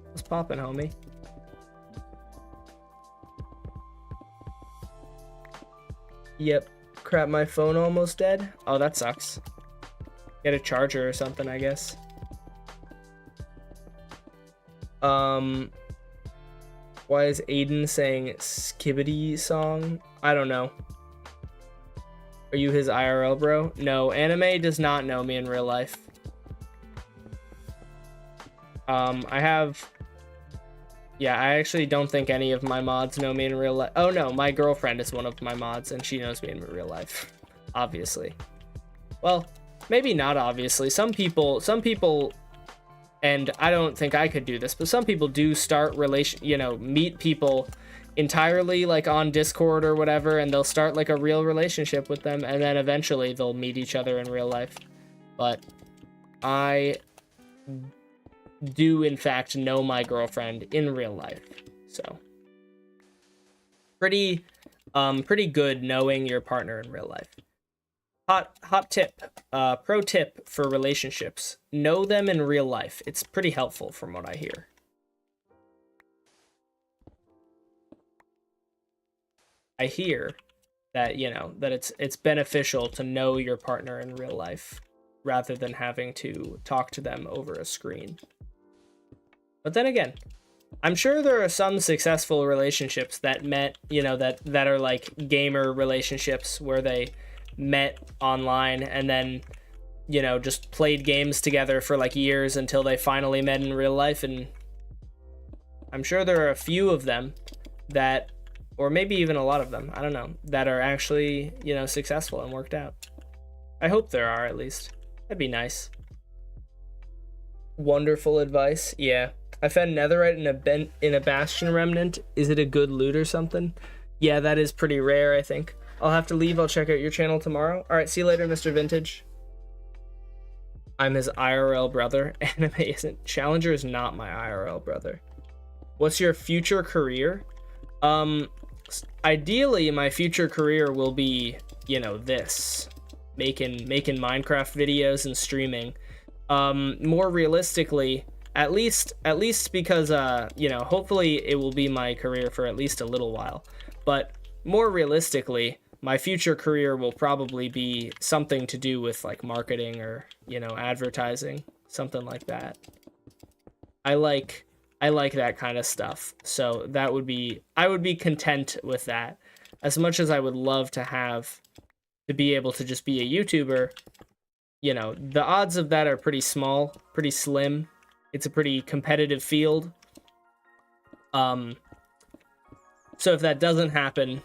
What's poppin', homie? Yep. Crap, my phone almost dead. Oh, that sucks. Get a charger or something, I guess. Why is Aiden saying Skibbity song? I don't know. Are you his IRL bro? No, Anime does not know me in real life. Yeah, I actually don't think any of my mods know me in real life. Oh no, my girlfriend is one of my mods and she knows me in real life. Obviously. Well, maybe not obviously. Some people, and I don't think I could do this, but some people do start meet people entirely like on Discord or whatever, and they'll start like a real relationship with them, and then eventually they'll meet each other in real life. But I do in fact know my girlfriend in real life, so pretty good knowing your partner in real life. Hot tip, pro tip for relationships: know them in real life. It's pretty helpful from what I hear. I hear that that it's beneficial to know your partner in real life rather than having to talk to them over a screen. But then again, I'm sure there are some successful relationships that met, that are like gamer relationships where they met online and then, just played games together for like years until they finally met in real life. And I'm sure there are a few of them that, or maybe even a lot of them, I don't know, that are actually, successful and worked out. I hope there are, at least. That'd be nice. Wonderful advice. Yeah. I found netherite in a bastion remnant. Is it a good loot or something? Yeah, that is pretty rare, I think. I'll have to leave. I'll check out your channel tomorrow. All right, see you later, Mr. Vintage. I'm his IRL brother. Anime isn't. Challenger is not my IRL brother. What's your future career? Ideally, my future career will be, this. Making Minecraft videos and streaming. More realistically, at least because hopefully it will be my career for at least a little while, but more realistically, my future career will probably be something to do with like marketing or advertising, something like that. I like that kind of stuff, so I would be content with that. As much as I would love to be able to just be a YouTuber, the odds of that are pretty small, pretty slim. It's a pretty competitive field. So if that doesn't happen,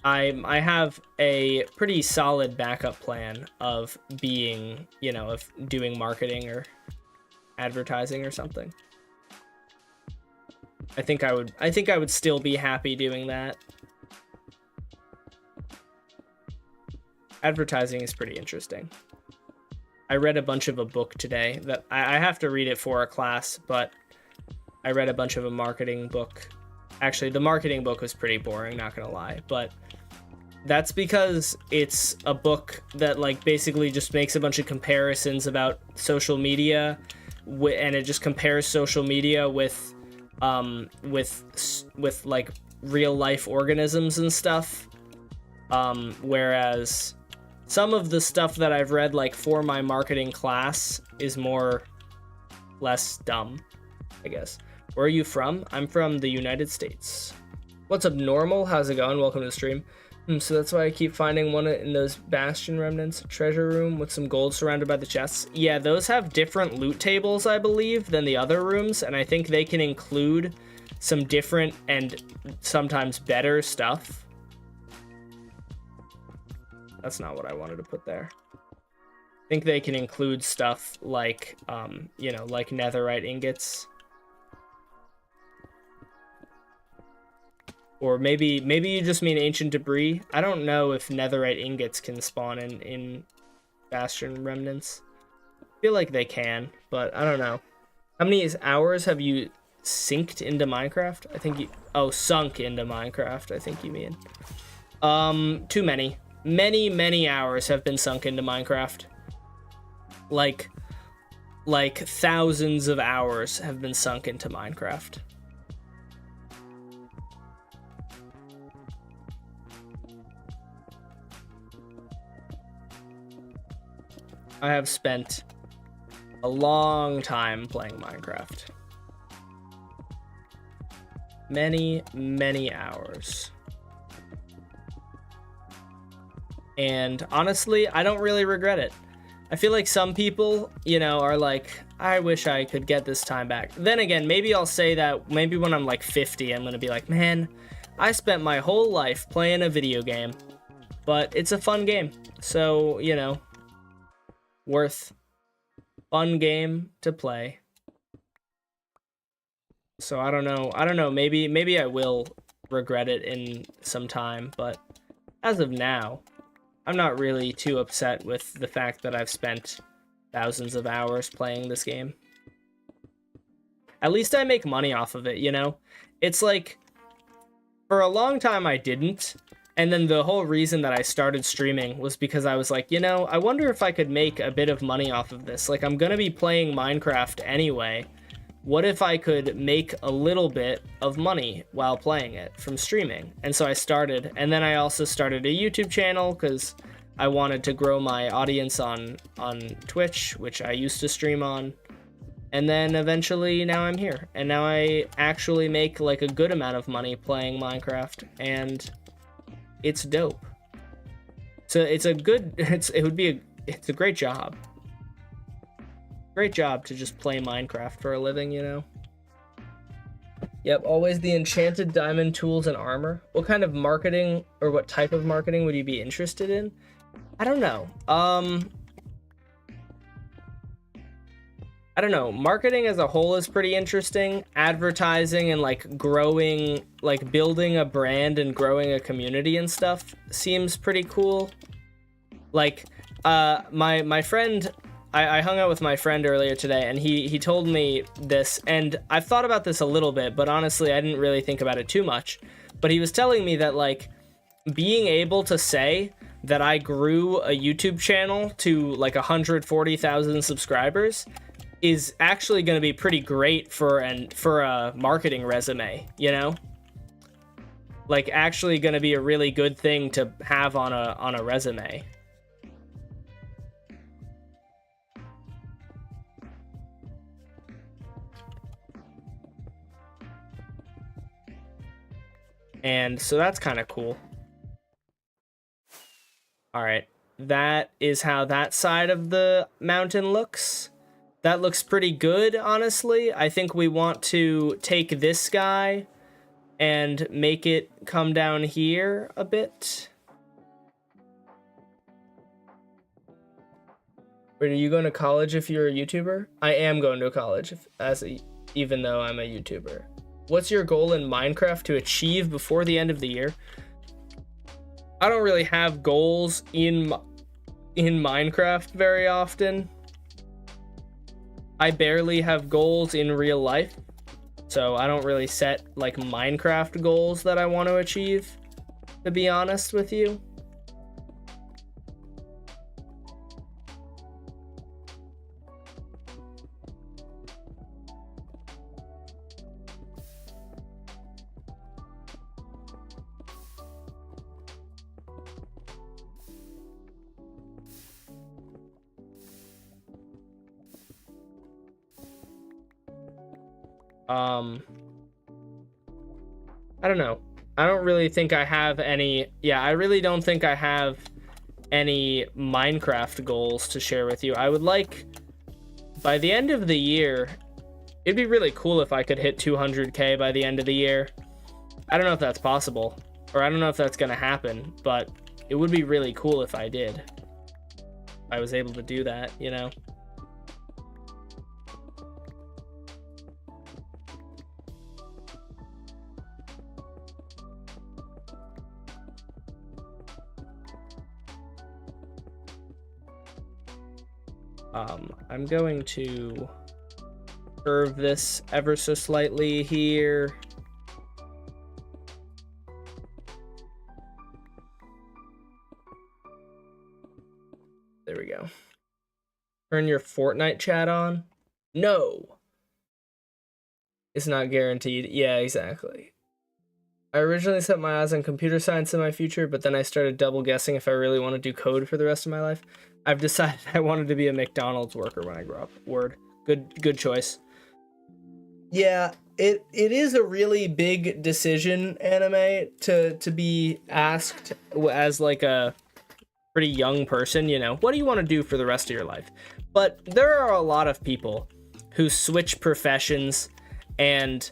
I have a pretty solid backup plan of being, of doing marketing or advertising or something. I think I would still be happy doing that. Advertising is pretty interesting. I read a bunch of a book today that I have to read it for a class, but I read a bunch of a marketing book. Actually, the marketing book was pretty boring, not gonna lie, but that's because it's a book that like basically just makes a bunch of comparisons about social media, and it just compares social media with like real life organisms and stuff. Whereas some of the stuff that I've read like for my marketing class is less dumb, I guess. Where are you from? I'm from the United States. What's up, Normal? How's it going? Welcome to the stream. So that's why I keep finding one in those bastion remnants. Treasure room with some gold surrounded by the chests. Yeah, those have different loot tables, I believe, than the other rooms, and I think they can include some different and sometimes better stuff. That's not what I wanted to put there. I think they can include stuff like, you know, like netherite ingots. Or maybe you just mean ancient debris. I don't know if netherite ingots can spawn in Bastion remnants. I feel like they can, but I don't know. How many hours have you synced into Minecraft? I think you... Oh, sunk into Minecraft, I think you mean. Too many. Many hours have been sunk into Minecraft. Like thousands of hours have been sunk into Minecraft. I have spent a long time playing Minecraft. Many hours. And honestly, I don't really regret it. I feel like some people, you know, are like, I wish I could get this time back. Then again, maybe I'll say that maybe when I'm like 50, I'm gonna be like, man, I spent my whole life playing a video game, but it's a fun game. So, you know, fun game to play. So I don't know, maybe I will regret it in some time, but as of now, I'm not really too upset with the fact that I've spent thousands of hours playing this game. At least I make money off of it, you know? It's like, for a long time I didn't, and then the whole reason that I started streaming was because I was like, you know, I wonder if I could make a bit of money off of this. Like, I'm gonna be playing Minecraft anyway. What if I could make a little bit of money while playing it from streaming? And so I started, and then I also started a YouTube channel because I wanted to grow my audience on Twitch, which I used to stream on. And then eventually now I'm here, and now I actually make like a good amount of money playing Minecraft, and it's dope. So it's a great job. Great job to just play Minecraft for a living, you know? Yep, always the enchanted diamond tools and armor. What kind of marketing, or what type of marketing would you be interested in? I don't know. I don't know. Marketing as a whole is pretty interesting. Advertising and like growing, like building a brand and growing a community and stuff seems pretty cool. Like, my friend... I hung out with my friend earlier today, and he told me this, and I've thought about this a little bit, but honestly, I didn't really think about it too much. But he was telling me that, like, being able to say that I grew a YouTube channel to, like, 140,000 subscribers is actually going to be pretty great for a marketing resume, you know? Like, actually going to be a really good thing to have on a resume. And so that's kind of cool. All right, that is how that side of the mountain looks. That looks pretty good, honestly. I think we want to take this guy and make it come down here a bit. Wait, are you going to college if you're a YouTuber? I am going to college even though I'm a YouTuber. What's your goal in Minecraft to achieve before the end of the year? I don't really have goals in Minecraft very often. I barely have goals in real life, so I don't really set like Minecraft goals that I want to achieve, to be honest with you. I don't know. I don't really think I have any... Yeah, I really don't think I have any Minecraft goals to share with you. I would like, by the end of the year, it'd be really cool if I could hit 200k by the end of the year. I don't know if that's possible, or I don't know if that's gonna happen, but it would be really cool if I did. I was able to do that, you know? I'm going to curve this ever so slightly here. There we go. Turn your Fortnite chat on? No. It's not guaranteed. Yeah, exactly. I originally set my eyes on computer science in my future, but then I started double guessing if I really want to do code for the rest of my life. I've decided I wanted to be a McDonald's worker when I grow up. Word. Good choice. Yeah, it is a really big decision, anime, to be asked as like a pretty young person, you know, what do you want to do for the rest of your life? But there are a lot of people who switch professions, and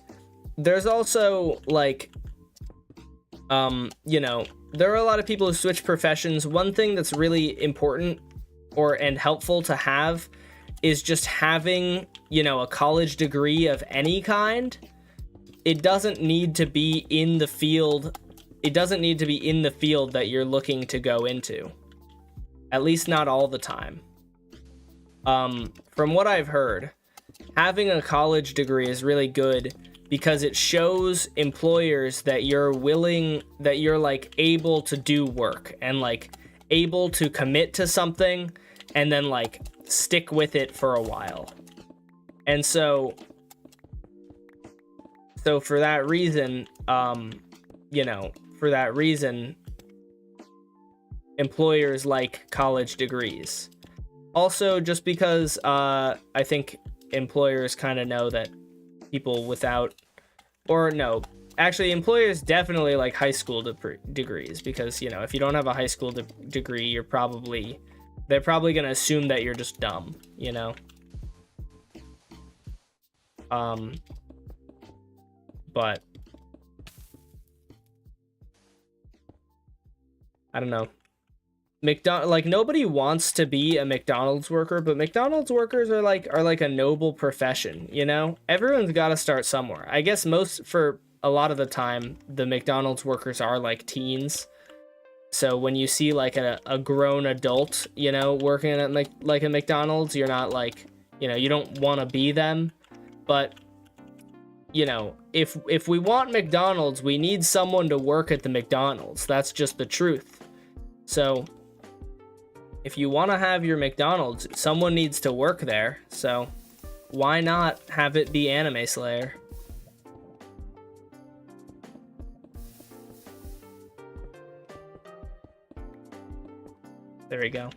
there's also like you know, there are a lot of people who switch professions. One thing that's really important and helpful to have is just having, you know, a college degree of any kind. It doesn't need to be in the field. It doesn't need to be in the field that you're looking to go into. At least not all the time. From what I've heard, having a college degree is really good because it shows employers that you're like able to do work and like able to commit to something and then like stick with it for a while. And so for that reason, you know, for that reason, employers like college degrees. Also, just because I think employers kind of know that people without, or no, actually employers definitely like high school degrees, because, you know, if you don't have a high school degree, they're probably going to assume that you're just dumb, you know? But I don't know. Like nobody wants to be a McDonald's worker, but McDonald's workers are like a noble profession, you know? Everyone's got to start somewhere. I guess for a lot of the time, the McDonald's workers are like teens. So when you see like a grown adult, you know, working at like a McDonald's, you're not like, you know, you don't want to be them. But, you know, if we want McDonald's, we need someone to work at the McDonald's. That's just the truth. So if you want to have your McDonald's, someone needs to work there. So why not have it be Anime Slayer? There we go.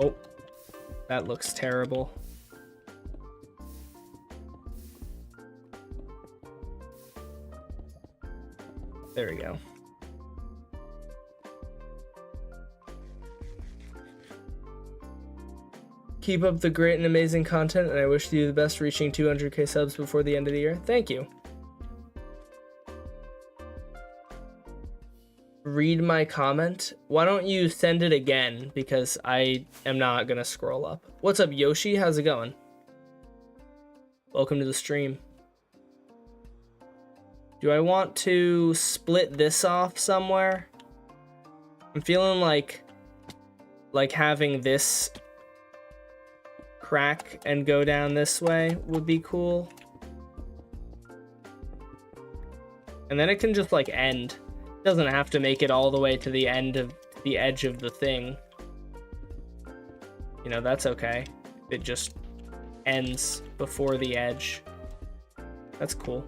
Oh, that looks terrible. There we go. Keep up the great and amazing content, and I wish you the best reaching 200k subs before the end of the year. Thank you. Read my comment. Why don't you send it again? Because I am not gonna scroll up. What's up, Yoshi? How's it going? Welcome to the stream. Do I want to split this off somewhere? I'm feeling like having this crack and go down this way would be cool. And then it can just like end. It doesn't have to make it all the way to the end of the edge of the thing. You know, that's okay. It just ends before the edge. That's cool.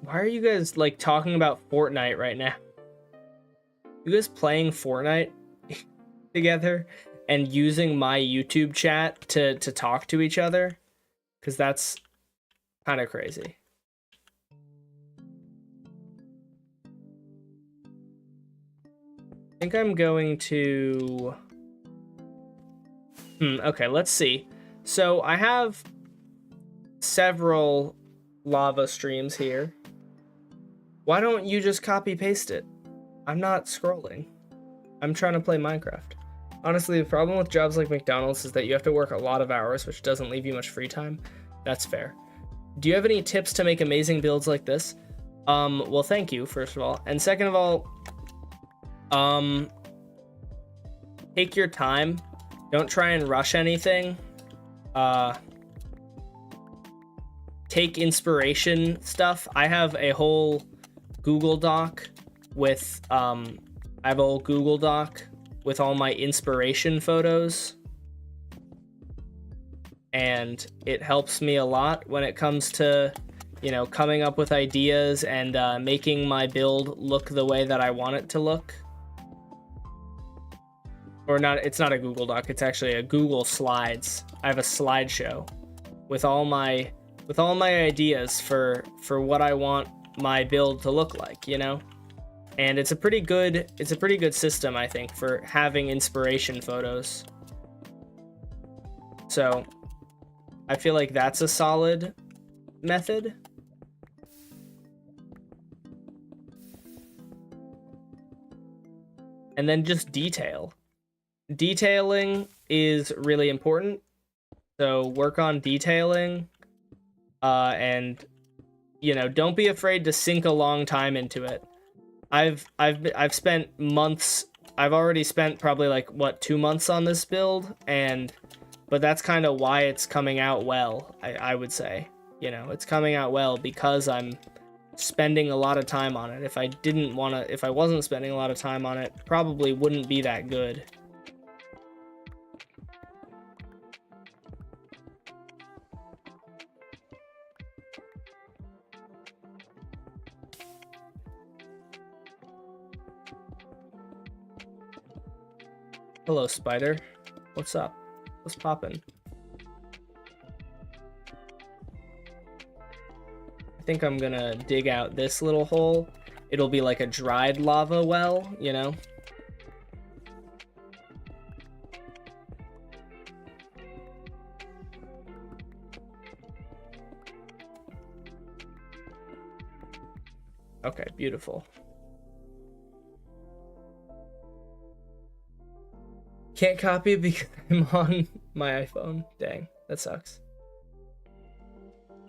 Why are you guys like talking about Fortnite right now? You guys playing Fortnite together and using my YouTube chat to talk to each other? Because that's kind of crazy. I think I'm going to... okay, let's see. So I have several lava streams here. Why don't you just copy paste it? I'm not scrolling. I'm trying to play Minecraft. Honestly, the problem with jobs like McDonald's is that you have to work a lot of hours, which doesn't leave you much free time. That's fair. Do you have any tips to make amazing builds like this? Well, thank you, first of all. And second of all, take your time. Don't try and rush anything. Take inspiration stuff. I have a whole Google Doc with, all my inspiration photos. And it helps me a lot when it comes to, you know, coming up with ideas and making my build look the way that I want it to look. Or not, it's not a Google Doc, it's actually a Google Slides. I have a slideshow with all my ideas for what I want my build to look like, you know? And it's a pretty good system, I think, for having inspiration photos. So I feel like that's a solid method. And then just detail. Detailing is really important. So work on detailing, and, you know, don't be afraid to sink a long time into it. I've spent months. I've already spent probably like 2 months on this build, but that's kind of why it's coming out well. I would say, you know, it's coming out well because I'm spending a lot of time on it. If I wasn't spending a lot of time on it, probably wouldn't be that good. Hello, Spider. What's up? What's poppin'? I think I'm gonna dig out this little hole. It'll be like a dried lava well, you know? Okay, beautiful. Can't copy it because I'm on my iPhone. Dang, that sucks.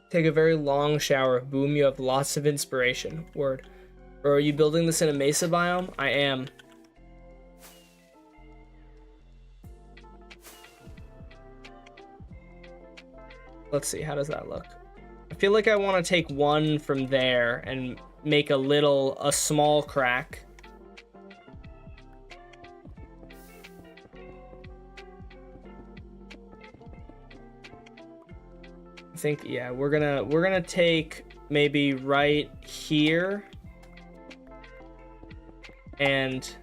Take a very long shower. Boom, you have lots of inspiration. Word. Or are you building this in a mesa biome? I am. Let's see, how does that look? I feel like I want to take one from there and make a small crack. I think, yeah, we're gonna take maybe right here and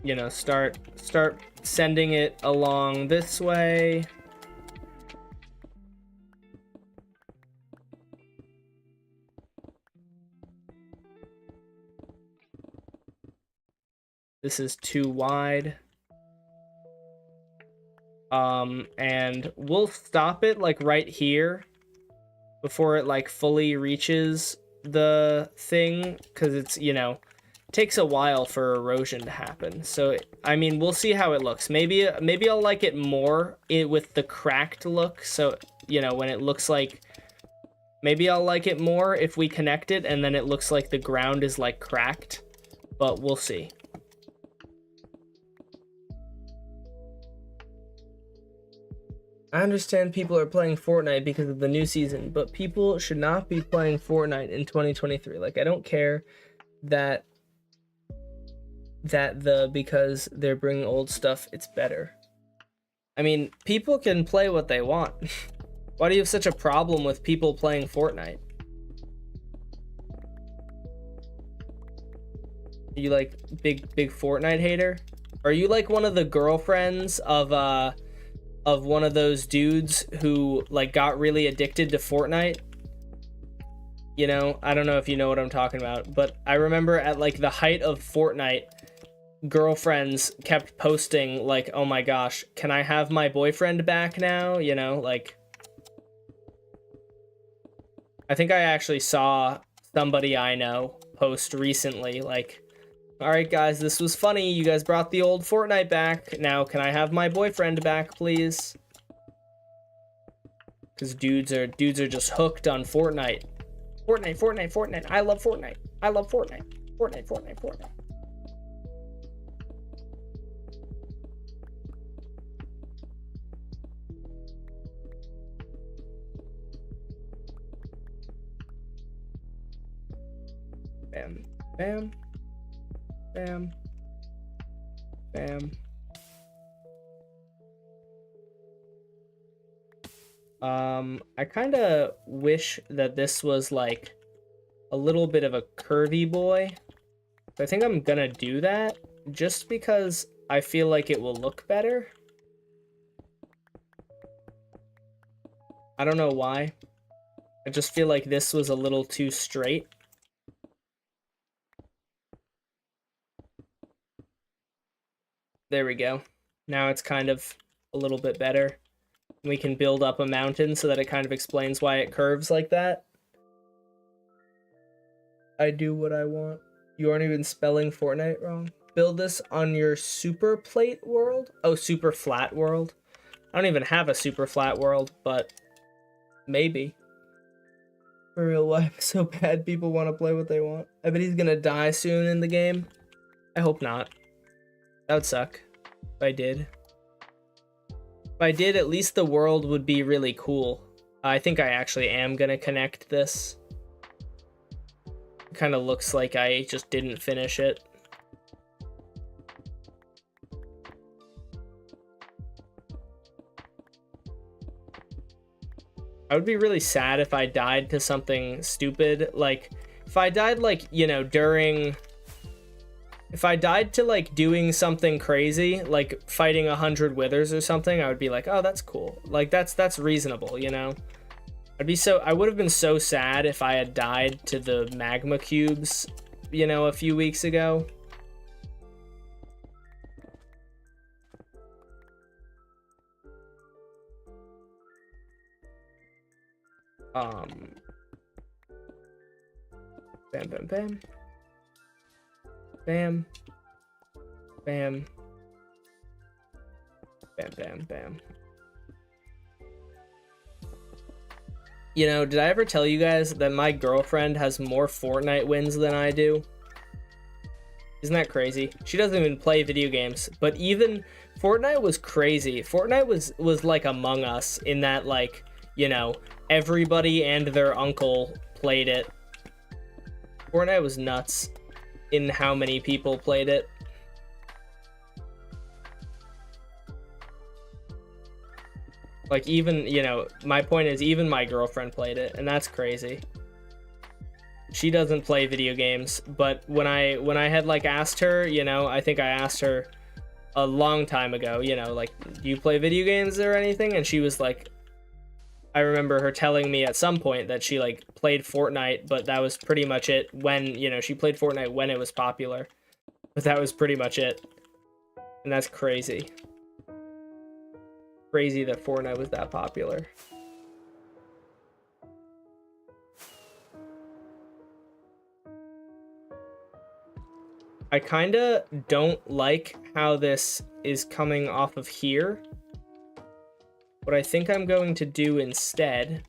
you know, start sending it along this way. This is too wide. And we'll stop it like right here before it like fully reaches the thing, because it's, you know, takes a while for erosion to happen. So I mean, we'll see how it looks. Maybe I'll like it more with the cracked look. So, you know, when it looks like, maybe I'll like it more if we connect it and then it looks like the ground is like cracked, but we'll see. I understand people are playing Fortnite because of the new season, but people should not be playing Fortnite in 2023. Like, I don't care that because they're bringing old stuff, it's better. I mean, people can play what they want. Why do you have such a problem with people playing Fortnite? Are you like big Fortnite hater? Are you like one of the girlfriends of one of those dudes who like got really addicted to Fortnite? You know, I don't know if you know what I'm talking about, but I remember at like the height of Fortnite, girlfriends kept posting like, oh my gosh, can I have my boyfriend back now? You know, like, I think I actually saw somebody I know post recently like, all right guys, this was funny, you guys brought the old Fortnite back, now can I have my boyfriend back please? Because dudes are just hooked on Fortnite. Fortnite, I love Fortnite, Fortnite. Bam, bam, bam, bam. I kind of wish that this was like a little bit of a curvy boy. So I think I'm gonna do that just because I feel like it will look better. I don't know why. I just feel like this was a little too straight. There we go. Now it's kind of a little bit better. We can build up a mountain so that it kind of explains why it curves like that. I do what I want. You aren't even spelling Fortnite wrong. Build this on your super plate world? Oh, super flat world. I don't even have a super flat world, but maybe. For real life, so bad people want to play what they want. I bet he's gonna die soon in the game. I hope not. That would suck if I did. If I did, at least the world would be really cool. I think I actually am gonna connect this. It kind of looks like I just didn't finish it. I would be really sad if I died to something stupid. Like, if I died, like, you know, if I died to, like, doing something crazy, like fighting 100 withers or something, I would be like, oh, that's cool. Like, that's reasonable, you know? I would have been so sad if I had died to the magma cubes, you know, a few weeks ago. Bam, bam, bam. Bam. Bam. Bam, bam, bam. You know, did I ever tell you guys that my girlfriend has more Fortnite wins than I do? Isn't that crazy? She doesn't even play video games, but even Fortnite was crazy. Fortnite was like Among Us in that, like, you know, everybody and their uncle played it. Fortnite was nuts in how many people played it. Like, even, you know, my point is even my girlfriend played it, and that's crazy. She doesn't play video games, but when I had, like, asked her, you know, I think I asked her a long time ago, you know, like, do you play video games or anything? And she was like, I remember her telling me at some point that she, like, played Fortnite, but that was pretty much it when, you know, she played Fortnite when it was popular. But that was pretty much it. And that's crazy. Crazy that Fortnite was that popular. I kinda don't like how this is coming off of here. What I think I'm going to do instead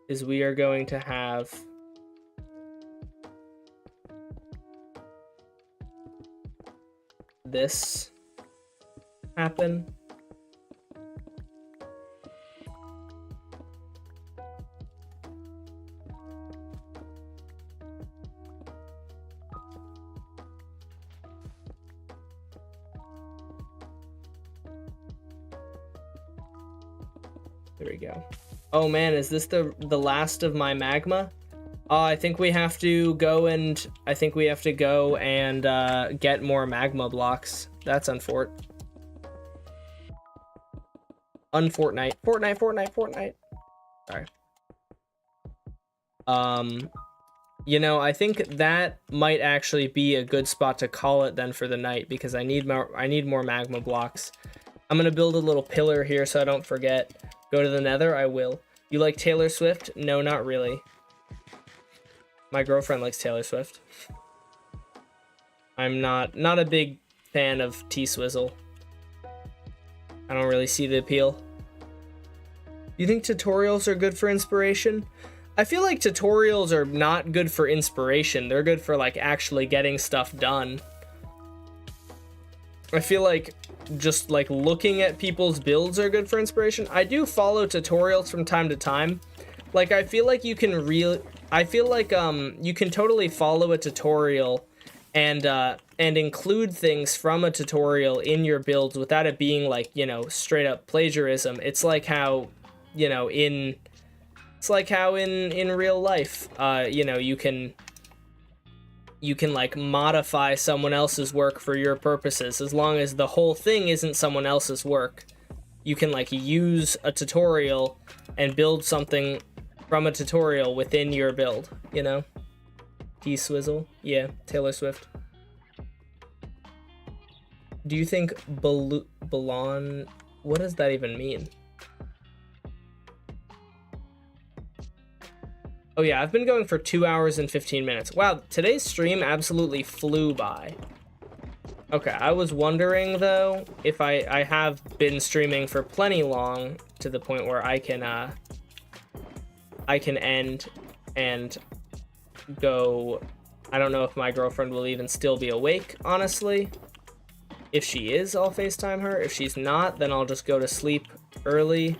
is we are going to have this happen. There we go. Oh man, is this the last of my magma? I think we have to go and get more magma blocks. That's Fortnite. Sorry. You know, I think that might actually be a good spot to call it then for the night, because I need more magma blocks. I'm gonna build a little pillar here so I don't forget. Go to the Nether, I will. You like Taylor Swift? No, not really. My girlfriend likes Taylor Swift. I'm not a big fan of T-Swizzle. I don't really see the appeal. You think tutorials are good for inspiration? I feel like tutorials are not good for inspiration. They're good for like actually getting stuff done. I feel like just like looking at people's builds are good for inspiration. I do follow tutorials from time to time. Like I feel like you can you can totally follow a tutorial and include things from a tutorial in your builds without it being like, you know, straight up plagiarism. It's like how, you know, in real life, you know, you can like modify someone else's work for your purposes, as long as the whole thing isn't someone else's work. You can like use a tutorial and build something from a tutorial within your build, you know? T-Swizzle? Yeah, Taylor Swift. Do you think balloon? What does that even mean? Oh yeah, I've been going for 2 hours and 15 minutes. Wow, today's stream absolutely flew by. Okay, I was wondering though if I have been streaming for plenty long to the point where I can end and go. I don't know if my girlfriend will even still be awake, honestly. If she is, I'll FaceTime her. If she's not, then I'll just go to sleep early.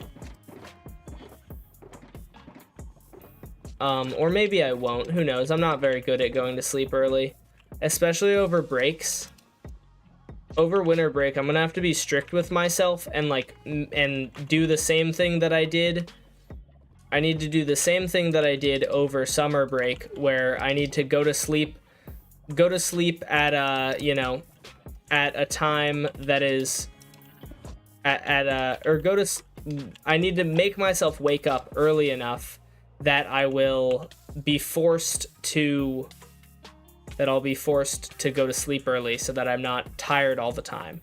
Or maybe I won't. Who knows? I'm not very good at going to sleep early, especially over breaks. Over winter break, I'm gonna have to be strict with myself and like and do the same thing that I did. I need to do the same thing that I did over summer break, where I need to go to sleep at you know, at a time that is I need to make myself wake up early enough that I'll be forced to go to sleep early so that I'm not tired all the time,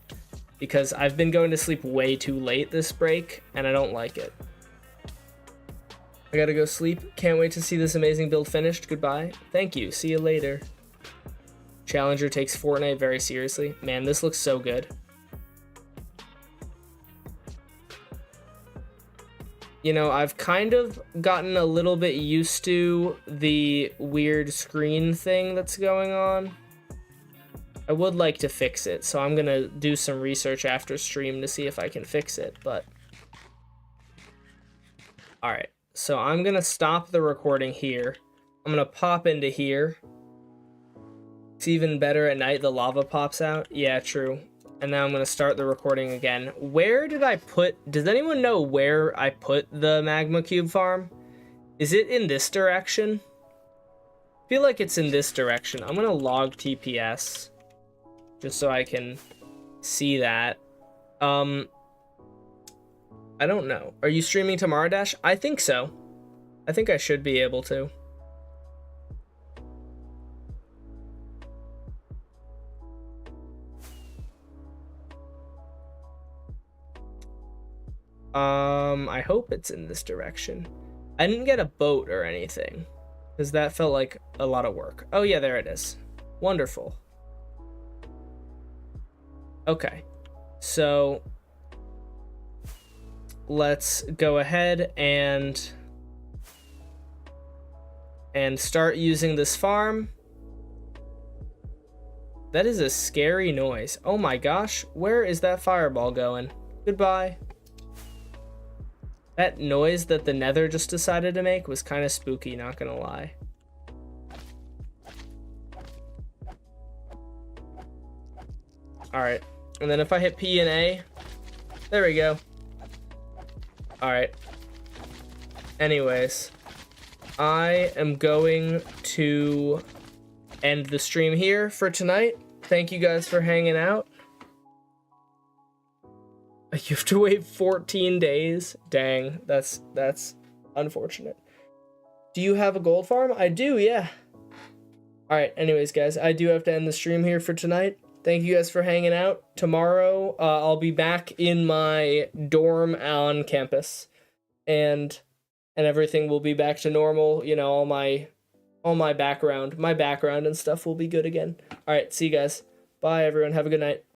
because I've been going to sleep way too late this break and I don't like it. I gotta go sleep. Can't wait to see this amazing build finished. Goodbye. Thank you. See you later. Challenger takes Fortnite very seriously. Man, this looks so good. You know, I've kind of gotten a little bit used to the weird screen thing that's going on. I would like to fix it, so I'm gonna do some research after stream to see if I can fix it, but... Alright, so I'm gonna stop the recording here. I'm gonna pop into here. It's even better at night, the lava pops out. Yeah, true. And now I'm going to start the recording again. Where did I put... Does anyone know where I put the magma cube farm? Is it in this direction? I feel like it's in this direction. I'm going to log TPS just so I can see that. I don't know. Are you streaming tomorrow, Dash? I think so. I think I should be able to. I hope it's in this direction. I didn't get a boat or anything, because that felt like a lot of work. Oh yeah, there it is. Wonderful. Okay, so let's go ahead and start using this farm. That is a scary noise. Oh my gosh, where is that fireball going? Goodbye. That noise that the Nether just decided to make was kind of spooky, not gonna lie. Alright, and then if I hit P and A, there we go. Alright. Anyways, I am going to end the stream here for tonight. Thank you guys for hanging out. You have to wait 14 days? Dang, that's unfortunate. Do you have a gold farm? I do, yeah. All right, anyways, guys, I do have to end the stream here for tonight. Thank you guys for hanging out. Tomorrow, I'll be back in my dorm on campus, and everything will be back to normal. You know, all my background and stuff will be good again. All right, see you guys. Bye, everyone. Have a good night.